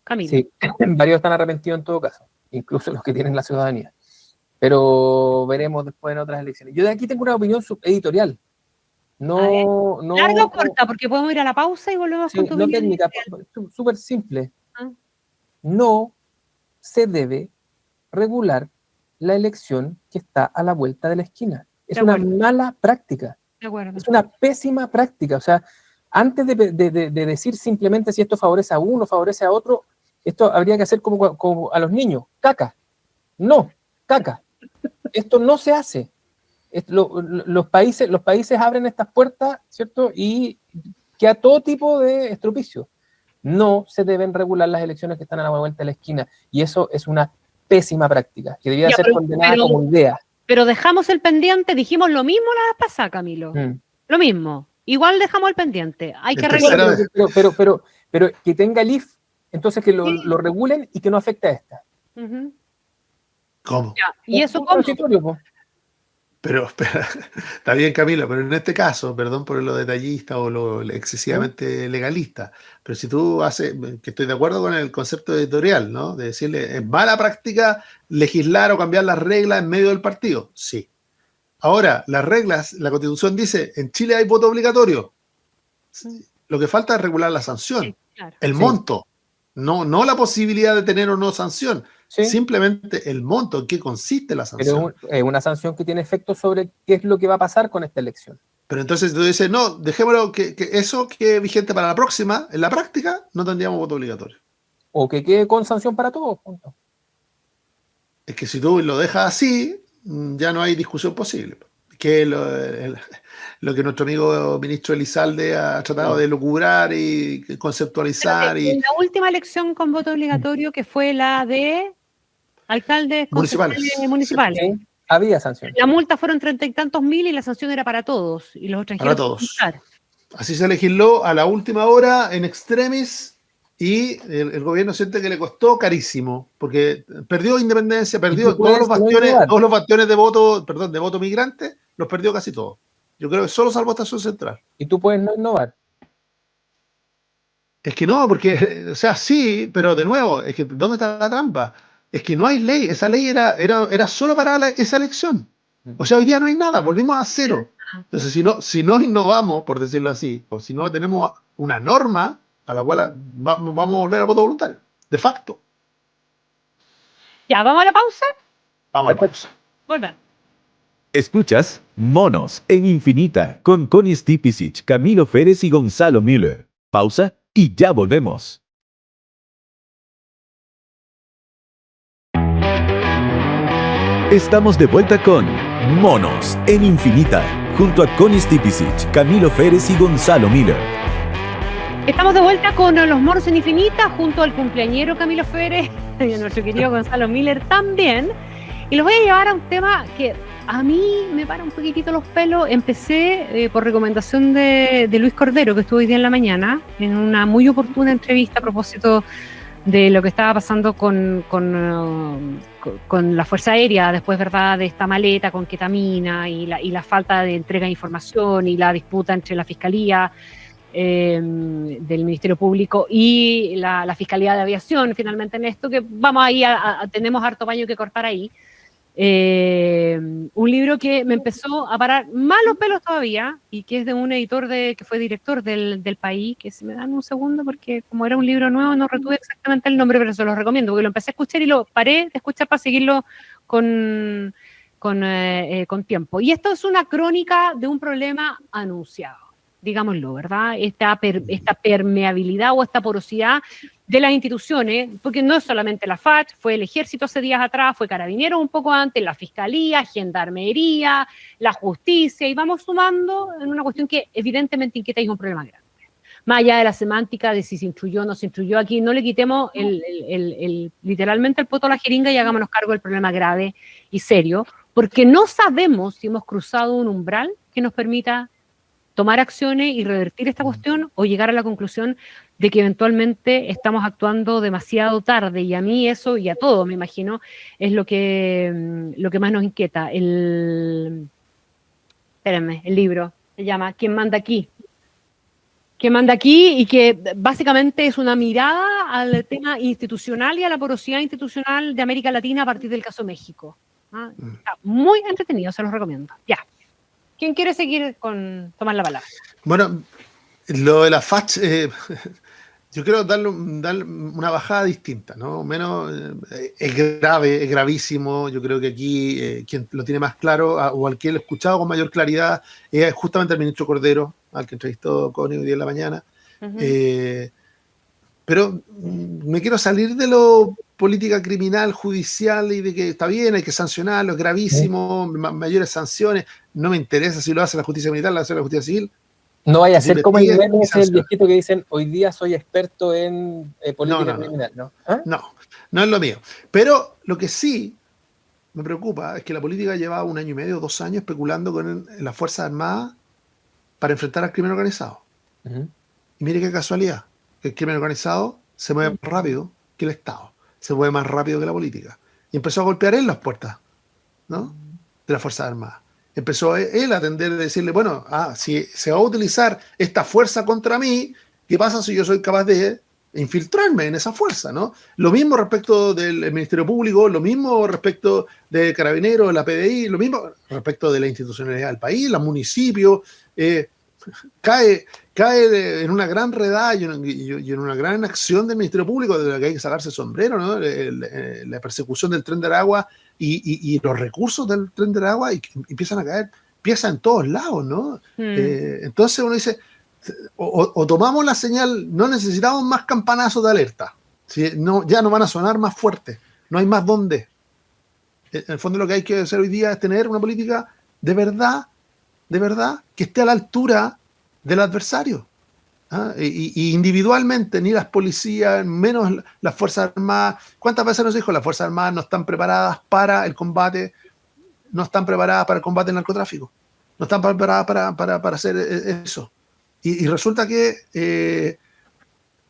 Camilo. Sí, varios están arrepentidos en todo caso, incluso los que tienen la ciudadanía. Pero veremos después en otras elecciones. Yo de aquí tengo una opinión editorial. No. Larga o corta, porque podemos ir a la pausa y volvemos con tu opinión. No técnica, súper simple. No se debe regular la elección que está a la vuelta de la esquina. Es una mala práctica. Es una pésima práctica. O sea, antes de decir simplemente si esto favorece a uno, favorece a otro, esto habría que hacer como a los niños. Caca. No, caca. Esto no se hace. Los países abren estas puertas, ¿cierto? Y queda todo tipo de estropicio. No se deben regular las elecciones que están a la vuelta de la esquina. Y eso es una pésima práctica, que debía ser condenada como idea. Pero dejamos el pendiente, dijimos lo mismo la vez pasada, Camilo. Lo mismo. Igual dejamos el pendiente. Hay que regular. Pero que tenga el IF, entonces que lo regulen y que no afecte a esta. ¿Cómo? Ya. ¿Y eso cómo? Pero, está bien, Camilo, pero en este caso, perdón por lo detallista o lo excesivamente legalista, pero si tú haces, que estoy de acuerdo con el concepto editorial, ¿no? De decirle, ¿es mala práctica legislar o cambiar las reglas en medio del partido? Sí. Ahora, las reglas, la Constitución dice, en Chile hay voto obligatorio. Sí. Lo que falta es regular la sanción, sí, claro. El monto, no la posibilidad de tener o no sanción. Sí. Simplemente el monto en qué consiste la sanción. Pero es una sanción que tiene efecto sobre qué es lo que va a pasar con esta elección. Pero entonces tú dices, no, dejémoslo que eso quede vigente para la próxima, en la práctica no tendríamos voto obligatorio. O que quede con sanción para todos, punto. Es que si tú lo dejas así, ya no hay discusión posible. Que lo que nuestro amigo ministro Elizalde ha tratado de lucubrar y conceptualizar. En la última elección con voto obligatorio, que fue la de alcaldes municipales. Sí, había sanción. La multa fueron 30 y tantos mil y la sanción era para todos. Y los extranjeros. Para todos. Así se legisló a la última hora, en extremis, y el gobierno siente que le costó carísimo, porque perdió independencia, perdió todos los bastiones de voto migrante, los perdió casi todos. Yo creo que solo salvó Estación Central. ¿Y tú puedes no innovar? Es que no, porque, o sea, sí, pero de nuevo, es que ¿dónde está la trampa? Es que no hay ley, esa ley era solo para esa elección. O sea, hoy día no hay nada, volvimos a cero. Entonces, si no innovamos, por decirlo así, o si no tenemos una norma, a la cual vamos a volver al voto voluntario, de facto. Ya, ¿vamos a la pausa? Vamos a la pausa. Volver. Escuchas Monos en Infinita con Connie Stipicic, Camilo Férez y Gonzalo Müller. Pausa y ya volvemos. Estamos de vuelta con Monos en Infinita, junto a Connie Stipicic, Camilo Férez y Gonzalo Müller. Estamos de vuelta con los Monos en Infinita, junto al cumpleañero Camilo Férez y a nuestro querido Gonzalo Müller también. Y los voy a llevar a un tema que a mí me para un poquitito los pelos. Empecé por recomendación de Luis Cordero, que estuvo hoy día en la mañana, en una muy oportuna entrevista a propósito de lo que estaba pasando con la Fuerza Aérea, después, ¿verdad?, de esta maleta con ketamina y la falta de entrega de información y la disputa entre la Fiscalía del Ministerio Público y la Fiscalía de Aviación, finalmente, en esto, que vamos ahí, tenemos harto paño que cortar ahí. Un libro que me empezó a parar más los pelos todavía, y que es de un editor que fue director del País, que si me dan un segundo, porque como era un libro nuevo no retuve exactamente el nombre, pero se los recomiendo, porque lo empecé a escuchar y lo paré de escuchar para seguirlo con tiempo. Y esto es una crónica de un problema anunciado, digámoslo, ¿verdad? Esta permeabilidad o esta porosidad de las instituciones, porque no es solamente la FACH, fue el Ejército hace días atrás, fue Carabineros un poco antes, la Fiscalía, Gendarmería, la Justicia, y vamos sumando en una cuestión que evidentemente inquieta y es un problema grande. Más allá de la semántica de si se instruyó o no se instruyó, aquí no le quitemos literalmente el poto a la jeringa y hagámonos cargo del problema grave y serio, porque no sabemos si hemos cruzado un umbral que nos permita tomar acciones y revertir esta cuestión o llegar a la conclusión de que eventualmente estamos actuando demasiado tarde, y a mí eso, y a todos me imagino, es lo que más nos inquieta. Espérenme, el libro se llama ¿Quién manda aquí? ¿Quién manda aquí? Y que básicamente es una mirada al tema institucional y a la porosidad institucional de América Latina a partir del caso México. Está muy entretenido, se los recomiendo. Ya. ¿Quién quiere seguir con tomar la palabra? Bueno, lo de la FACH, yo quiero darle una bajada distinta, ¿no? Menos, es grave, es gravísimo. Yo creo que aquí quien lo tiene más claro, o al que lo he escuchado con mayor claridad, es justamente el ministro Cordero, al que entrevistó Connie hoy día en la mañana. Uh-huh. Pero me quiero salir de lo política criminal, judicial, y de que está bien, hay que sancionarlo, es gravísimo, mayores sanciones. No me interesa si lo hace la justicia militar, lo hace la justicia civil. No vaya a ser como el meme ese el viejito que dicen, hoy día soy experto en política criminal, ¿no? ¿Ah? No es lo mío. Pero lo que sí me preocupa es que la política lleva 1 año y medio, 2 años especulando con las Fuerzas Armadas para enfrentar al crimen organizado. Uh-huh. Y mire qué casualidad, que el crimen organizado se mueve más rápido que el Estado, se mueve más rápido que la política. Y empezó a golpear él las puertas, ¿no?, de las Fuerzas Armadas. Empezó él a atender, a decirle, bueno, si se va a utilizar esta fuerza contra mí, ¿qué pasa si yo soy capaz de infiltrarme en esa fuerza, ¿no? Lo mismo respecto del Ministerio Público, lo mismo respecto de Carabineros, la PDI, lo mismo respecto de la institucionalidad del país, los municipios. Cae en una gran redada y en una gran acción del Ministerio Público de la que hay que sacarse el sombrero, ¿no? La persecución del Tren de Aragua y los recursos del Tren de Aragua, y empiezan a caer piezas en todos lados, ¿no? Entonces uno dice, o tomamos la señal, no necesitamos más campanazos de alerta, ¿sí? Ya no van a sonar más fuertes, no hay más dónde. En el fondo lo que hay que hacer hoy día es tener una política de verdad, que esté a la altura del adversario. Y individualmente, ni las policías, menos las Fuerzas Armadas. ¿Cuántas veces nos dijo las Fuerzas Armadas no están preparadas para el combate? No están preparadas para el combate al narcotráfico. No están preparadas para hacer eso. Y resulta que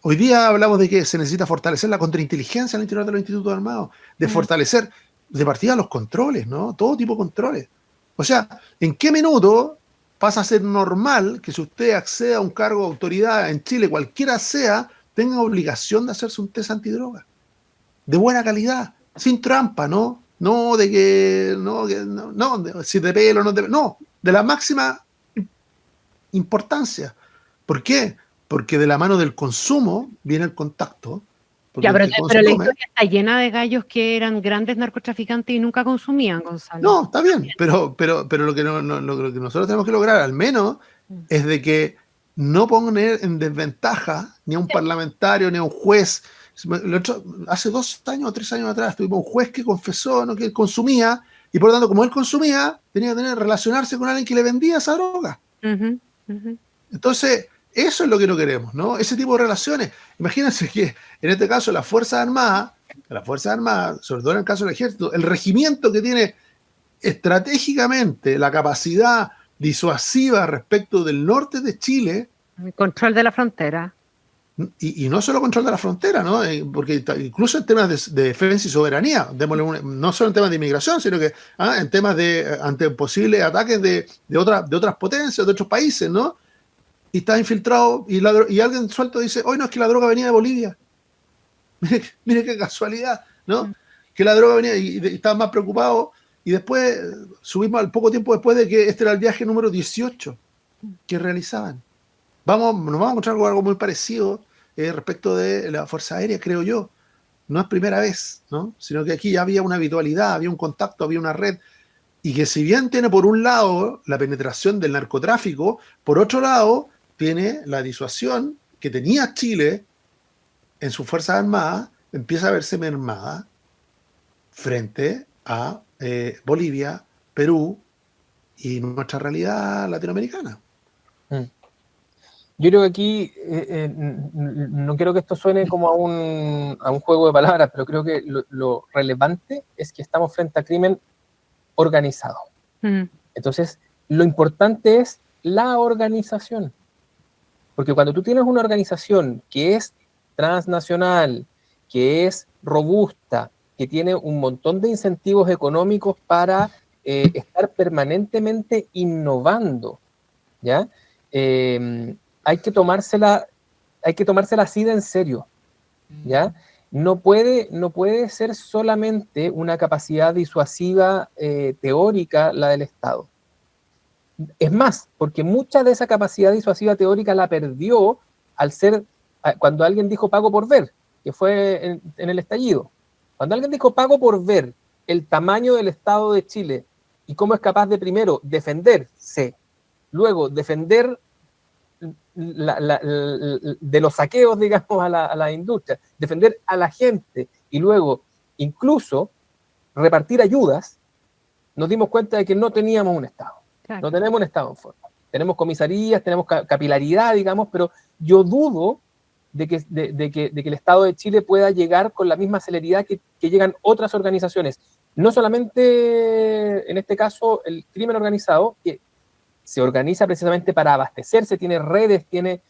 hoy día hablamos de que se necesita fortalecer la contrainteligencia al interior de los institutos armados, de fortalecer de partida los controles, ¿no? Todo tipo de controles. O sea, ¿en qué minuto pasa a ser normal que si usted accede a un cargo de autoridad en Chile, cualquiera sea, tenga obligación de hacerse un test antidroga? De buena calidad, sin trampa, ¿no? No de que, si de pelo, no, de la máxima importancia. ¿Por qué? porque de la mano del consumo viene el contacto. Ya, pero la historia está llena de gallos que eran grandes narcotraficantes y nunca consumían, Gonzalo. No, está bien, pero lo que nosotros tenemos que lograr, al menos, es de que no poner en desventaja ni a un parlamentario ni a un juez. Hace 2 años o 3 años atrás tuvimos un juez que confesó, ¿no?, que él consumía, y por lo tanto, como él consumía, tenía que relacionarse con alguien que le vendía esa droga. Entonces, eso es lo que no queremos, ¿no? Ese tipo de relaciones. Imagínense que en este caso las Fuerzas Armadas, sobre todo en el caso del Ejército, el regimiento que tiene estratégicamente la capacidad disuasiva respecto del norte de Chile. El control de la frontera. Y no solo control de la frontera, ¿no? Porque incluso en temas de defensa y soberanía, no solo en temas de inmigración, sino que en temas ante posibles ataques de otras potencias, de otros países, ¿no? Y está infiltrado y alguien suelto dice, no, es que la droga venía de Bolivia. Mire qué casualidad, ¿no? Que la droga venía y estaban más preocupados. Y después subimos al poco tiempo después de que este era el viaje número 18 que realizaban. Nos vamos a encontrar algo muy parecido respecto de la Fuerza Aérea, creo yo. No es primera vez, ¿no? Sino que aquí ya había una habitualidad, había un contacto, había una red. Y que si bien tiene por un lado la penetración del narcotráfico, por otro lado tiene la disuasión que tenía Chile en sus Fuerzas Armadas, empieza a verse mermada frente a Bolivia, Perú y nuestra realidad latinoamericana. Yo creo que aquí, no quiero que esto suene como a un juego de palabras, pero creo que lo relevante es que estamos frente a crimen organizado. Entonces, lo importante es la organización. Porque cuando tú tienes una organización que es transnacional, que es robusta, que tiene un montón de incentivos económicos para estar permanentemente innovando, ¿ya? Hay que tomársela así de en serio, ¿ya? No puede ser solamente una capacidad disuasiva teórica la del Estado. Es más, porque mucha de esa capacidad disuasiva teórica la perdió cuando alguien dijo pago por ver, que fue en el estallido. Cuando alguien dijo pago por ver el tamaño del Estado de Chile y cómo es capaz de primero defenderse, luego defender de los saqueos, digamos, a la industria, defender a la gente y luego incluso repartir ayudas, nos dimos cuenta de que no teníamos un Estado. Claro. No tenemos un Estado en forma. Tenemos comisarías, tenemos capilaridad, digamos, pero yo dudo de que el Estado de Chile pueda llegar con la misma celeridad que llegan otras organizaciones. No solamente, en este caso, el crimen organizado, que se organiza precisamente para abastecerse, tiene redes, tiene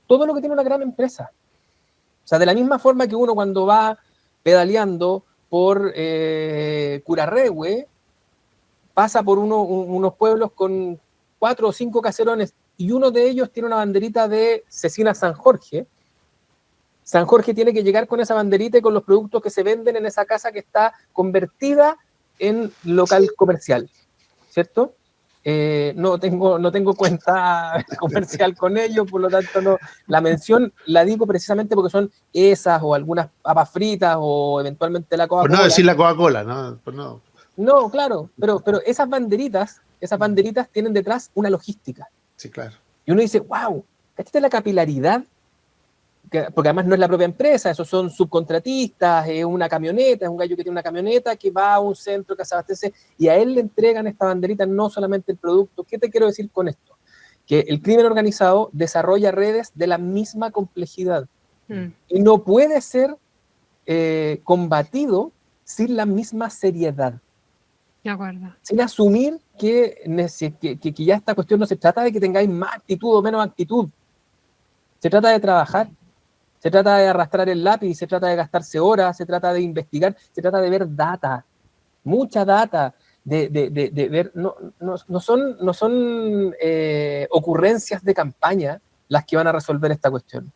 todo lo que tiene una gran empresa. O sea, de la misma forma que uno cuando va pedaleando por Curarrehue, pasa por unos pueblos con 4 o 5 caserones y uno de ellos tiene una banderita de Cecina San Jorge. San Jorge tiene que llegar con esa banderita y con los productos que se venden en esa casa que está convertida en local comercial, ¿cierto? No tengo cuenta comercial con ellos, por lo tanto no, la mención la digo precisamente porque son esas o algunas papas fritas o eventualmente la Coca-Cola. Por no decir la Coca-Cola, ¿no? No, claro, pero esas banderitas tienen detrás una logística. Sí, claro. Y uno dice, wow, esta es la capilaridad, porque además no es la propia empresa, esos son subcontratistas, es una camioneta, es un gallo que tiene una camioneta que va a un centro que se abastece y a él le entregan esta banderita, no solamente el producto. ¿Qué te quiero decir con esto? Que el crimen organizado desarrolla redes de la misma complejidad y no puede ser combatido sin la misma seriedad. De acuerdo. Sin asumir que ya esta cuestión no se trata de que tengáis más actitud o menos actitud. Se trata de trabajar, se trata de arrastrar el lápiz, se trata de gastarse horas, se trata de investigar, se trata de ver data, mucha data, de ver, no son ocurrencias de campaña las que van a resolver esta cuestión.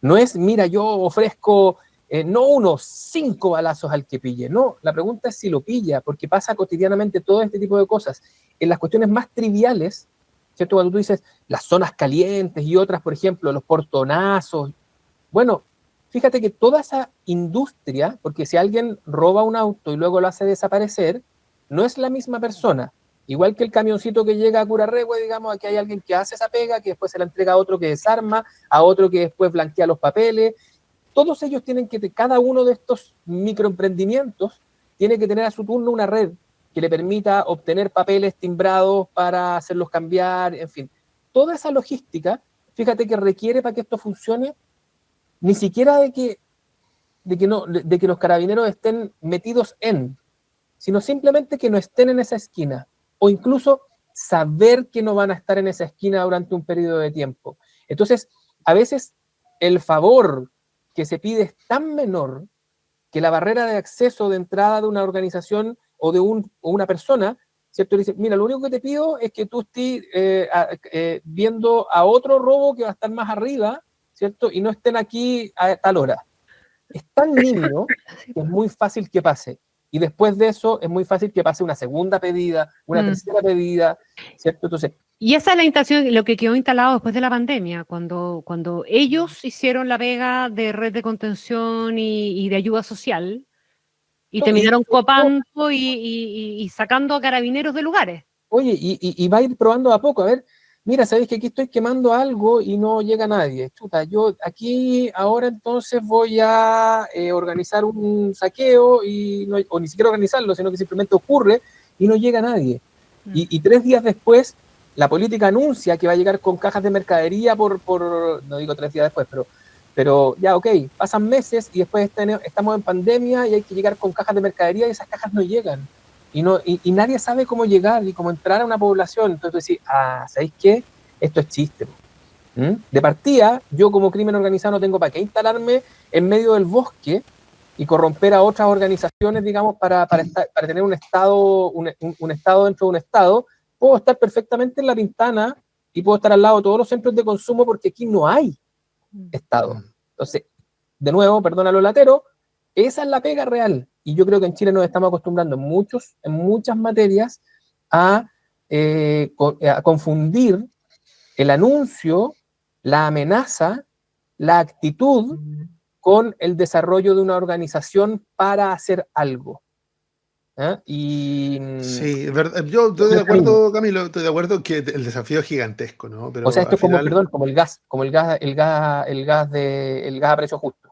No es, mira, yo ofrezco no unos 5 balazos al que pille, no, la pregunta es si lo pilla, porque pasa cotidianamente todo este tipo de cosas. En las cuestiones más triviales ¿cierto? Cuando tú dices las zonas calientes y otras, por ejemplo, los portonazos. Bueno, fíjate que toda esa industria, porque si alguien roba un auto y luego lo hace desaparecer, no es la misma persona. Igual que el camioncito que llega a Curarrehue, digamos, aquí hay alguien que hace esa pega, que después se la entrega a otro que desarma, a otro que después blanquea los papeles. Todos ellos tienen que, cada uno de estos microemprendimientos tiene que tener a su turno una red que le permita obtener papeles timbrados para hacerlos cambiar, en fin. Toda esa logística, fíjate que requiere para que esto funcione, ni siquiera de que los carabineros estén metidos sino simplemente que no estén en esa esquina, o incluso saber que no van a estar en esa esquina durante un periodo de tiempo. Entonces, a veces el favor que se pide es tan menor que la barrera de acceso de entrada de una organización o de una persona, ¿cierto? Le dice, mira, lo único que te pido es que tú estés viendo a otro robo que va a estar más arriba, ¿cierto? Y no estén aquí a tal hora. Es tan niño que es muy fácil que pase. Y después de eso es muy fácil que pase una segunda pedida, una tercera pedida, ¿cierto? Entonces, y esa es la instalación, lo que quedó instalado después de la pandemia, cuando ellos hicieron la pega de red de contención y de ayuda social, y terminaron copando y sacando a carabineros de lugares. Oye, y va a ir probando a poco, a ver, mira, sabéis que aquí estoy quemando algo y no llega nadie. Chuta, yo aquí ahora entonces voy a organizar un saqueo o ni siquiera organizarlo, sino que simplemente ocurre y no llega nadie. Y 3 días después, la política anuncia que va a llegar con cajas de mercadería no digo 3 días después, pero ya, ok, pasan meses y después estamos en pandemia y hay que llegar con cajas de mercadería y esas cajas no llegan. Y nadie sabe cómo llegar y cómo entrar a una población. Entonces decís, ¿sabéis qué? Esto es chiste. De partida, yo como crimen organizado no tengo para qué instalarme en medio del bosque y corromper a otras organizaciones, digamos, para tener un estado dentro de un estado. Puedo estar perfectamente en La Pintana y puedo estar al lado de todos los centros de consumo porque aquí no hay estado. Entonces, de nuevo, perdona lo latero, esa es la pega real. Y yo creo que en Chile nos estamos acostumbrando en muchas materias a confundir el anuncio, la amenaza, la actitud con el desarrollo de una organización para hacer algo. Sí, yo estoy de acuerdo, Camilo, estoy de acuerdo que el desafío es gigantesco, ¿no? Pero o sea, esto es como el gas a precio justo.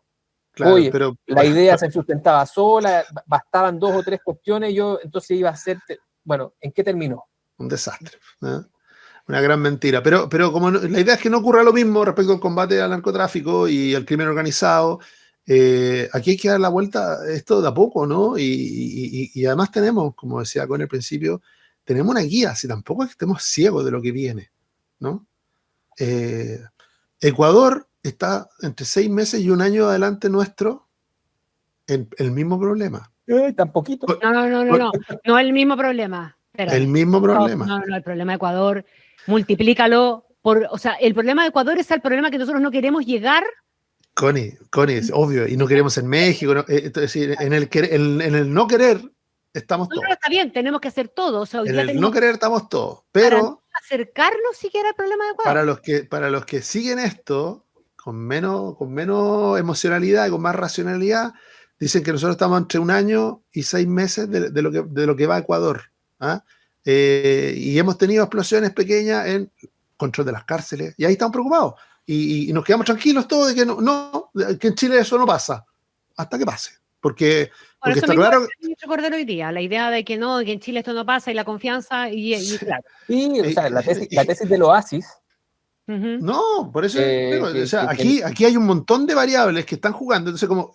Claro, oye, pero la idea se sustentaba sola, bastaban 2 o 3 cuestiones, entonces iba a ser, bueno, ¿en qué terminó? Un desastre, ¿eh? Una gran mentira. Pero como la idea es que no ocurra lo mismo respecto al combate al narcotráfico y al crimen organizado, aquí hay que dar la vuelta a esto de a poco, ¿no? Y además tenemos, como decía con el principio, tenemos una guía, si tampoco es que estemos ciegos de lo que viene, ¿no? Ecuador está entre 6 meses y 1 año adelante nuestro en el mismo problema. Tan poquito. No el mismo problema. Espérame. El mismo problema. No, el problema de Ecuador, multiplícalo o sea, el problema de Ecuador es el problema que nosotros no queremos llegar. Connie, es obvio, y no queremos en México, ¿no? Es decir, en el no querer estamos todos. No, está bien, tenemos que hacer todo. O sea, en el no querer estamos todos, pero... Para no acercarnos siquiera al problema de Ecuador. Para los que siguen esto, con menos emocionalidad y con más racionalidad, dicen que nosotros estamos entre 1 año y 6 meses de lo que va a Ecuador. Y hemos tenido explosiones pequeñas en control de las cárceles, y ahí estamos preocupados. Y nos quedamos tranquilos todos de que que en Chile eso no pasa, hasta que pase. Porque está claro. Hoy día, la idea de que en Chile esto no pasa y la confianza, y claro. Sí, o sea, la tesis del oasis. No, por eso aquí hay un montón de variables que están jugando. Entonces, como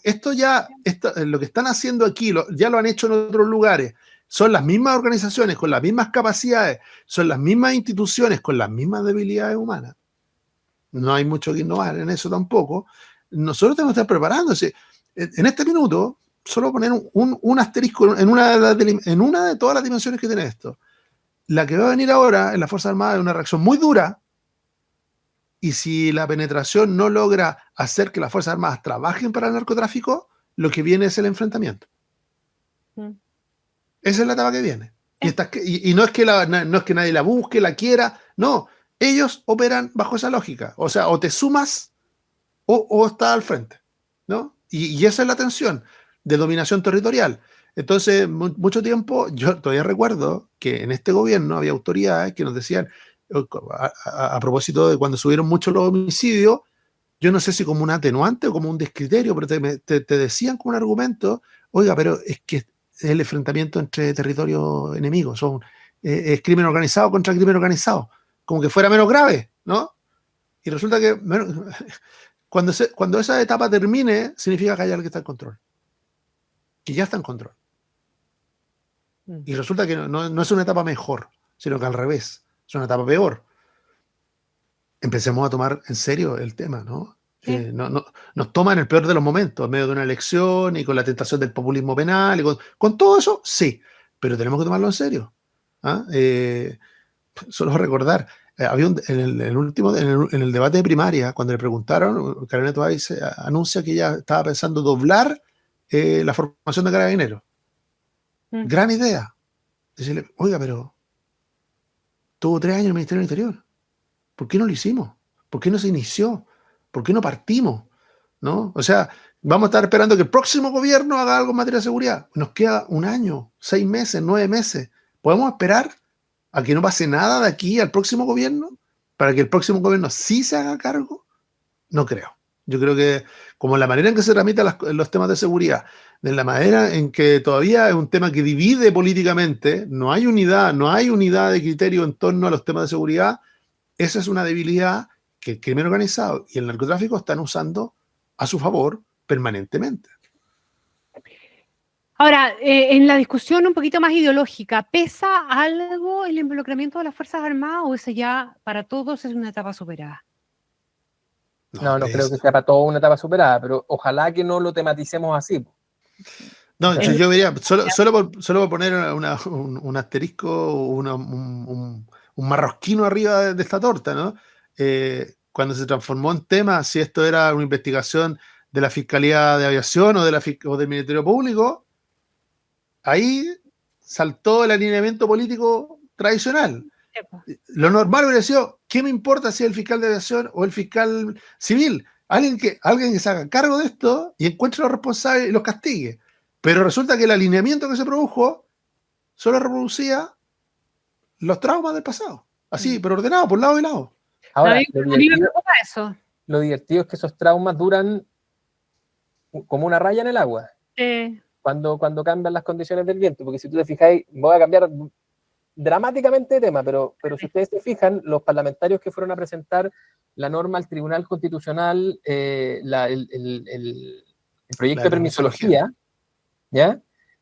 lo que están haciendo aquí, ya lo han hecho en otros lugares. Son las mismas organizaciones con las mismas capacidades, son las mismas instituciones con las mismas debilidades humanas. No hay mucho que innovar en eso tampoco. Nosotros tenemos que estar preparándose. En este minuto, solo poner un asterisco en una de todas las dimensiones que tiene esto. La que va a venir ahora en las Fuerzas Armadas es una reacción muy dura, y si la penetración no logra hacer que las Fuerzas Armadas trabajen para el narcotráfico, lo que viene es el enfrentamiento. Esa es la etapa que viene. Y no es que nadie la busque, la quiera, no. Ellos operan bajo esa lógica. O sea, o te sumas o estás al frente, ¿no? Y esa es la tensión de dominación territorial. Entonces, mucho tiempo, yo todavía recuerdo que en este gobierno había autoridades que nos decían, a propósito de cuando subieron mucho los homicidios, yo no sé si como un atenuante o como un descriterio, pero te decían como un argumento, oiga, pero es que es el enfrentamiento entre territorios enemigos, es crimen organizado contra crimen organizado, como que fuera menos grave, ¿no? Y resulta que cuando esa etapa termine, significa que hay alguien que está en control, que ya está en control. Y resulta que no es una etapa mejor, sino que al revés, es una etapa peor. Empecemos a tomar en serio el tema, ¿no? Sí. Nos toma en el peor de los momentos, en medio de una elección y con la tentación del populismo penal, y con todo eso, sí, pero tenemos que tomarlo en serio. ¿Ah? Solo recordar, había en el debate de primaria, cuando le preguntaron, Carolina Toay anuncia que ella estaba pensando doblar la formación de carabineros. Gran idea. Decirle, oiga, pero tuvo 3 años en el Ministerio del Interior. ¿Por qué no lo hicimos? ¿Por qué no se inició? ¿Por qué no partimos? ¿No? O sea, vamos a estar esperando que el próximo gobierno haga algo en materia de seguridad. Nos queda 1 año, 6 meses, 9 meses. ¿Podemos esperar a que no pase nada de aquí al próximo gobierno para que el próximo gobierno sí se haga cargo? No creo. Yo creo que como la manera en que se tramitan los temas de seguridad, de la manera en que todavía es un tema que divide políticamente, no hay unidad de criterio en torno a los temas de seguridad. Esa es una debilidad que el crimen organizado y el narcotráfico están usando a su favor permanentemente. Ahora, en la discusión un poquito más ideológica, ¿pesa algo el involucramiento de las Fuerzas Armadas o ese ya para todos es una etapa superada? No creo que sea para toda una etapa superada, pero ojalá que no lo tematicemos así. No, yo diría, solo por poner un asterisco, un marrosquino arriba de esta torta, ¿no? Cuando se transformó en tema, si esto era una investigación de la Fiscalía de Aviación o del Ministerio Público, ahí saltó el alineamiento político tradicional. Lo normal hubiera sido, ¿qué me importa si es el fiscal de aviación o el fiscal civil? Alguien que se haga cargo de esto y encuentre a los responsables y los castigue. Pero resulta que el alineamiento que se produjo solo reproducía los traumas del pasado. Así, pero ordenado por lado y lado. Ahora, a mí me preocupa eso. Lo divertido es que esos traumas duran como una raya en el agua. Cuando cambian las condiciones del viento. Porque si tú te fijáis, voy a cambiar dramáticamente de tema, pero si ustedes se fijan, los parlamentarios que fueron a presentar la norma al Tribunal Constitucional, el proyecto de permisología, ¿ya?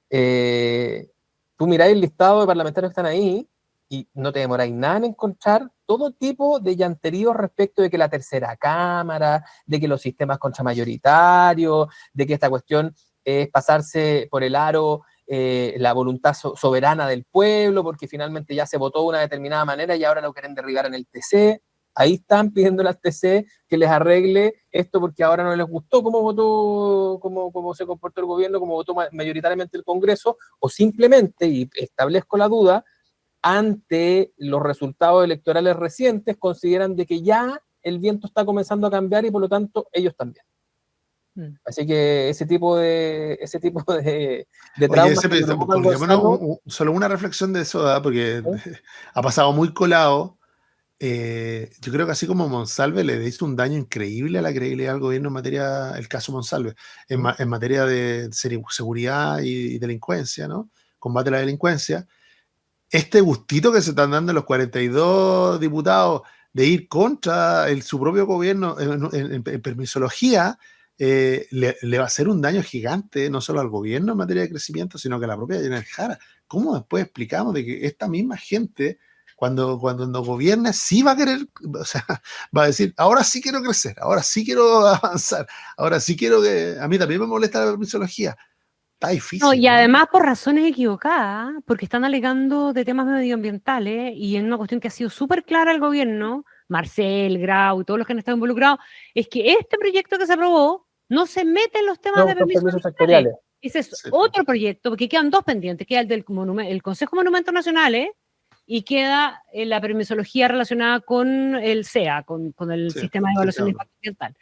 Tú miráis el listado de parlamentarios que están ahí y no te demoráis nada en encontrar todo tipo de llanteríos respecto de que la tercera cámara, de que los sistemas contramayoritarios, de que esta cuestión es pasarse por el aro la voluntad soberana del pueblo, porque finalmente ya se votó de una determinada manera y ahora lo quieren derribar en el TC. Ahí están pidiéndole al TC que les arregle esto porque ahora no les gustó cómo votó, cómo se comportó el gobierno, cómo votó mayoritariamente el Congreso, o simplemente, y establezco la duda, ante los resultados electorales recientes, consideran de que ya el viento está comenzando a cambiar y por lo tanto ellos también. Así que ese tipo de traumas. Solo una reflexión de eso, ¿verdad? Porque ha pasado muy colado. Yo creo que así como Monsalve le hizo un daño increíble a la credibilidad del gobierno en materia, el caso Monsalve, en materia de seguridad y delincuencia, ¿no? Combate a la delincuencia. Este gustito que se están dando los 42 diputados de ir contra su propio gobierno en permisología, le va a hacer un daño gigante, no solo al gobierno en materia de crecimiento, sino que a la propia Yanel Jara. ¿Cómo después explicamos de que esta misma gente, cuando gobierna, sí va a querer, o sea, va a decir, ahora sí quiero crecer, ahora sí quiero avanzar, ahora sí quiero que... A mí también me molesta la permisología. Está difícil. No, y además por razones equivocadas, porque están alegando de temas medioambientales y en una cuestión que ha sido súper clara el gobierno, Marcel, Grau y todos los que han estado involucrados, es que este proyecto que se aprobó no se mete en los temas de permisos sectoriales. Ese es otro proyecto, porque quedan 2 pendientes, queda el del el Consejo de Monumentos Nacionales y queda la permisología relacionada con el SEA, con el sistema de evaluación de impacto ambiental.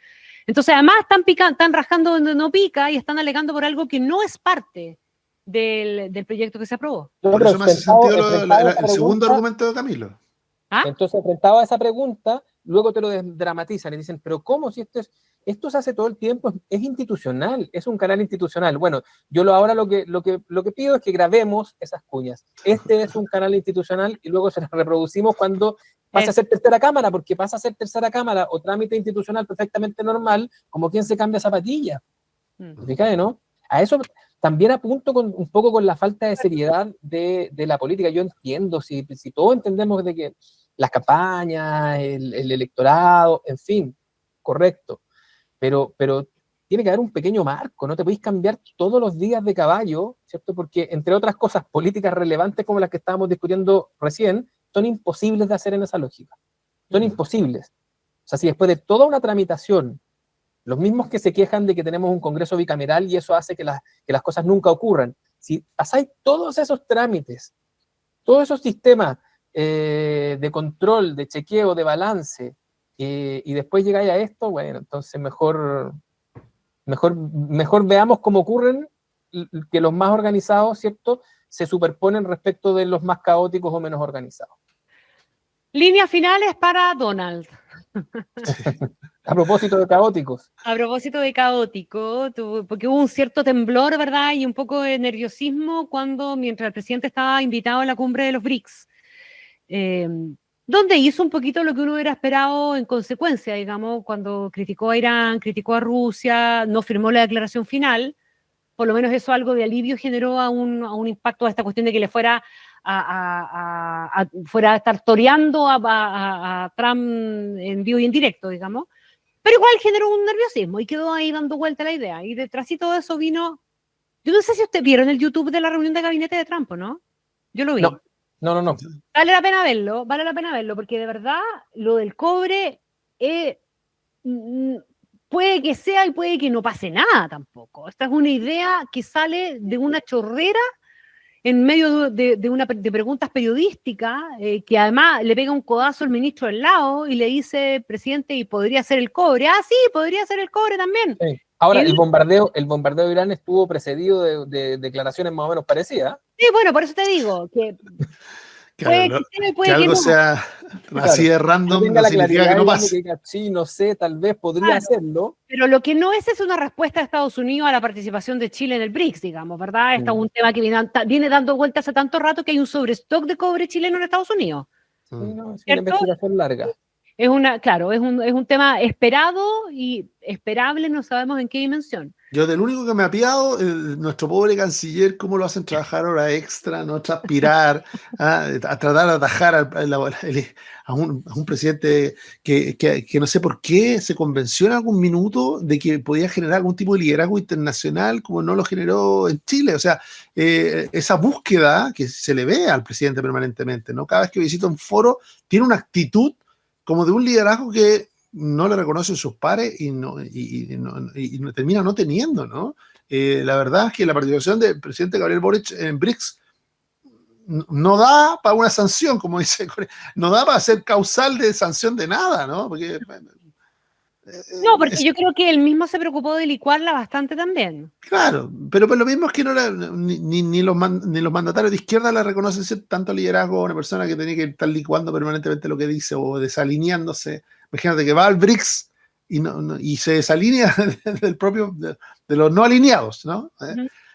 Entonces, además, están rajando donde no pica y están alegando por algo que no es parte del proyecto que se aprobó. Por eso me hace sentido el segundo argumento de Camilo. ¿Ah? Entonces, enfrentado a esa pregunta, luego te lo dramatizan y dicen, pero ¿cómo? Si esto se hace todo el tiempo, es institucional, es un canal institucional. Bueno, yo ahora lo que pido es que grabemos esas cuñas. Este es un canal institucional y luego se las reproducimos cuando pasa a ser tercera cámara, porque pasa a ser tercera cámara o trámite institucional perfectamente normal, como quien se cambia zapatilla. Fíjate, ¿no? A eso también apunto un poco con la falta de seriedad de la política. Yo entiendo, si todos entendemos de que las campañas, el electorado, en fin, correcto, pero tiene que haber un pequeño marco, no te podéis cambiar todos los días de caballo, ¿cierto? Porque, entre otras cosas, políticas relevantes como las que estábamos discutiendo recién, son imposibles de hacer en esa lógica. Son imposibles. O sea, si después de toda una tramitación, los mismos que se quejan de que tenemos un Congreso bicameral y eso hace que las cosas nunca ocurran, si pasáis todos esos trámites, todos esos sistemas de control, de chequeo, de balance, y después llegáis a esto, bueno, entonces mejor veamos cómo ocurren, que los más organizados, ¿cierto?, se superponen respecto de los más caóticos o menos organizados. Líneas finales para Donald. A propósito de caóticos. A propósito de caótico, porque hubo un cierto temblor, ¿verdad? Y un poco de nerviosismo mientras el presidente estaba invitado a la cumbre de los BRICS. Donde hizo un poquito lo que uno hubiera esperado en consecuencia, digamos, cuando criticó a Irán, criticó a Rusia, no firmó la declaración final. Por lo menos eso algo de alivio generó a un impacto a esta cuestión de que le fuera a estar toreando a Trump en vivo y en directo, digamos. Pero igual generó un nerviosismo y quedó ahí dando vuelta la idea. Y detrás de todo eso vino... Yo no sé si ustedes vieron el YouTube de la reunión de gabinete de Trump, ¿no? Yo lo vi. No. Vale la pena verlo, porque de verdad lo del cobre puede que sea y puede que no pase nada tampoco. Esta es una idea que sale de una chorrera en medio de preguntas periodísticas, que además le pega un codazo al ministro del lado y le dice, presidente, ¿y podría ser el cobre? Ah, sí, podría ser el cobre también. Sí. Ahora, el bombardeo de Irán estuvo precedido de declaraciones más o menos parecidas. Sí, bueno, por eso te digo que claro, puede que algo no sea así de random, no significa que no pase. Sí, no sé, tal vez podría hacerlo. Pero lo que no es una respuesta de Estados Unidos a la participación de Chile en el BRICS, digamos, ¿verdad? Este es un tema que viene dando vueltas hace tanto rato que hay un sobrestock de cobre chileno en Estados Unidos. Sí, no, es una investigación larga. Es un tema esperado y esperable, no sabemos en qué dimensión. Yo del único que me ha apiado, nuestro pobre canciller, cómo lo hacen trabajar hora extra, no transpirar, a tratar de atajar a un presidente que no sé por qué se convenció en algún minuto de que podía generar algún tipo de liderazgo internacional como no lo generó en Chile. O sea, esa búsqueda que se le ve al presidente permanentemente, ¿no? Cada vez que visita un foro tiene una actitud como de un liderazgo que no le reconocen sus pares y termina no teniendo, ¿no? La verdad es que la participación del presidente Gabriel Boric en BRICS no da para una sanción, como dice Corea, no da para ser causal de sanción de nada, ¿no? Porque yo creo que él mismo se preocupó de licuarla bastante también. Claro, pero lo mismo es que ni los mandatarios de izquierda le reconocen tanto liderazgo a una persona que tenía que estar licuando permanentemente lo que dice o desalineándose. Imagínate que va al BRICS y se desalinea de los no alineados, ¿no?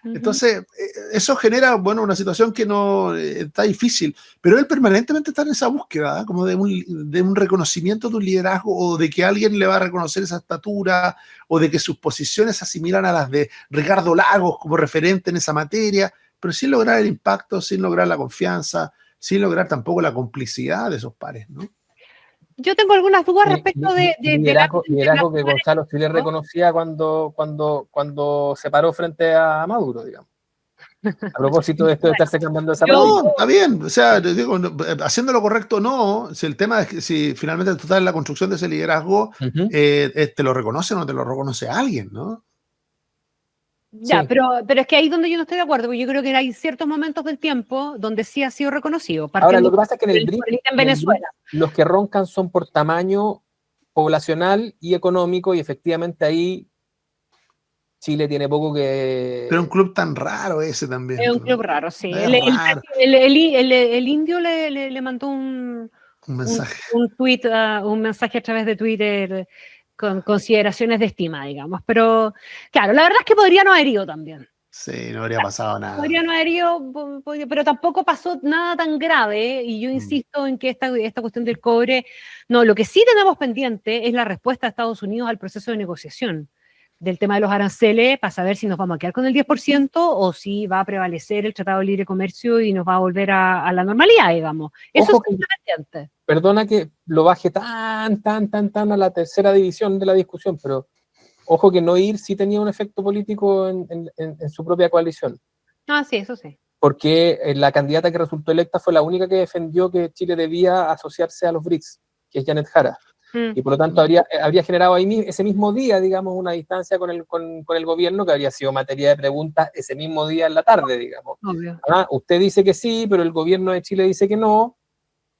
Entonces, eso genera, bueno, una situación que no está difícil, pero él permanentemente está en esa búsqueda, como de un reconocimiento de un liderazgo o de que alguien le va a reconocer esa estatura o de que sus posiciones se asimilan a las de Ricardo Lagos como referente en esa materia, pero sin lograr el impacto, sin lograr la confianza, sin lograr tampoco la complicidad de esos pares, ¿no? Yo tengo algunas dudas respecto de liderazgo que Gonzalo sí le reconocía cuando se paró frente a Maduro, digamos. A propósito de esto de estarse cambiando esa No, está bien, o sea, digo, haciendo lo correcto o no, si el tema es que si finalmente tú estás en la construcción de ese liderazgo, ¿te lo reconoce o no te lo reconoce alguien, no? Ya, Sí. pero es que ahí donde yo no estoy de acuerdo, porque yo creo que hay ciertos momentos del tiempo donde sí ha sido reconocido, Ahora, partiendo lo que pasa es que por el ítem en Venezuela. los que roncan son por tamaño poblacional y económico, y efectivamente ahí Chile tiene poco Pero un que... club tan raro ese también. Es un club raro, sí. Es raro. El indio le mandó Un mensaje. un tweet, un mensaje a través de Twitter con consideraciones de estima, digamos. Pero, claro, la verdad es que podría no haber ido también. Sí, no habría pasado nada. Podría no haber ido, pero tampoco pasó nada tan grave, y yo insisto en que esta cuestión del cobre, no, lo que sí tenemos pendiente es la respuesta de Estados Unidos al proceso de negociación del tema de los aranceles, para saber si nos vamos a quedar con el 10% o si va a prevalecer el Tratado de Libre Comercio y nos va a volver a la normalidad, digamos. Eso Ojo sí está pendiente. Perdona que lo baje tan a la tercera división de la discusión, pero ojo que no ir sí tenía un efecto político en su propia coalición, Ah, sí, eso sí. porque la candidata que resultó electa fue la única que defendió que Chile debía asociarse a los BRICS, que es Janet Jara. Y por lo tanto habría generado ahí ese mismo día, digamos, una distancia con el gobierno que habría sido materia de preguntas ese mismo día en la tarde, digamos. Obvio. Usted dice que sí, pero el gobierno de Chile dice que no.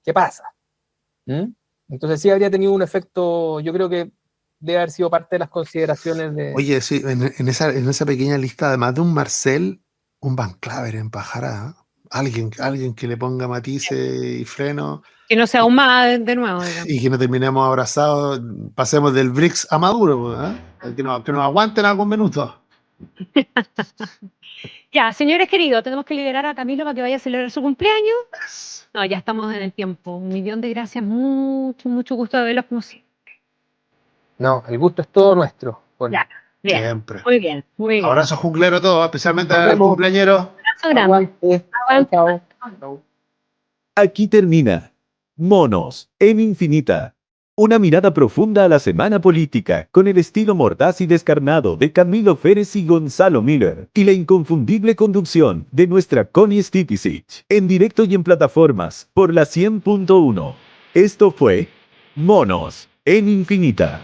¿Qué pasa? Entonces sí habría tenido un efecto, yo creo que debe haber sido parte de las consideraciones de... Oye, sí, en esa pequeña lista, además de un Marcel, un Van Claver en Pajará. Alguien que le ponga matices y freno. Que no sea aún más de nuevo, digamos. Y que no terminemos abrazados, pasemos del BRICS a Maduro, ¿eh? Que nos aguanten algún minuto. Ya, señores queridos, tenemos que liberar a Camilo para que vaya a celebrar su cumpleaños. No, ya estamos en el tiempo. 1.000.000 de gracias, mucho gusto de verlos como siempre. No, el gusto es todo nuestro. Ya, bien. Siempre. Muy bien, muy bien. Abrazo junglero a todos, especialmente Nos al vemos. cumpleañero. Abrazo grande. Aguante. Chao. Aquí termina Monos en Infinita. Una mirada profunda a la semana política, con el estilo mordaz y descarnado de Camilo Férez y Gonzalo Miller, y la inconfundible conducción de nuestra Connie Stipicic, en directo y en plataformas, por la 100.1. Esto fue Monos en Infinita.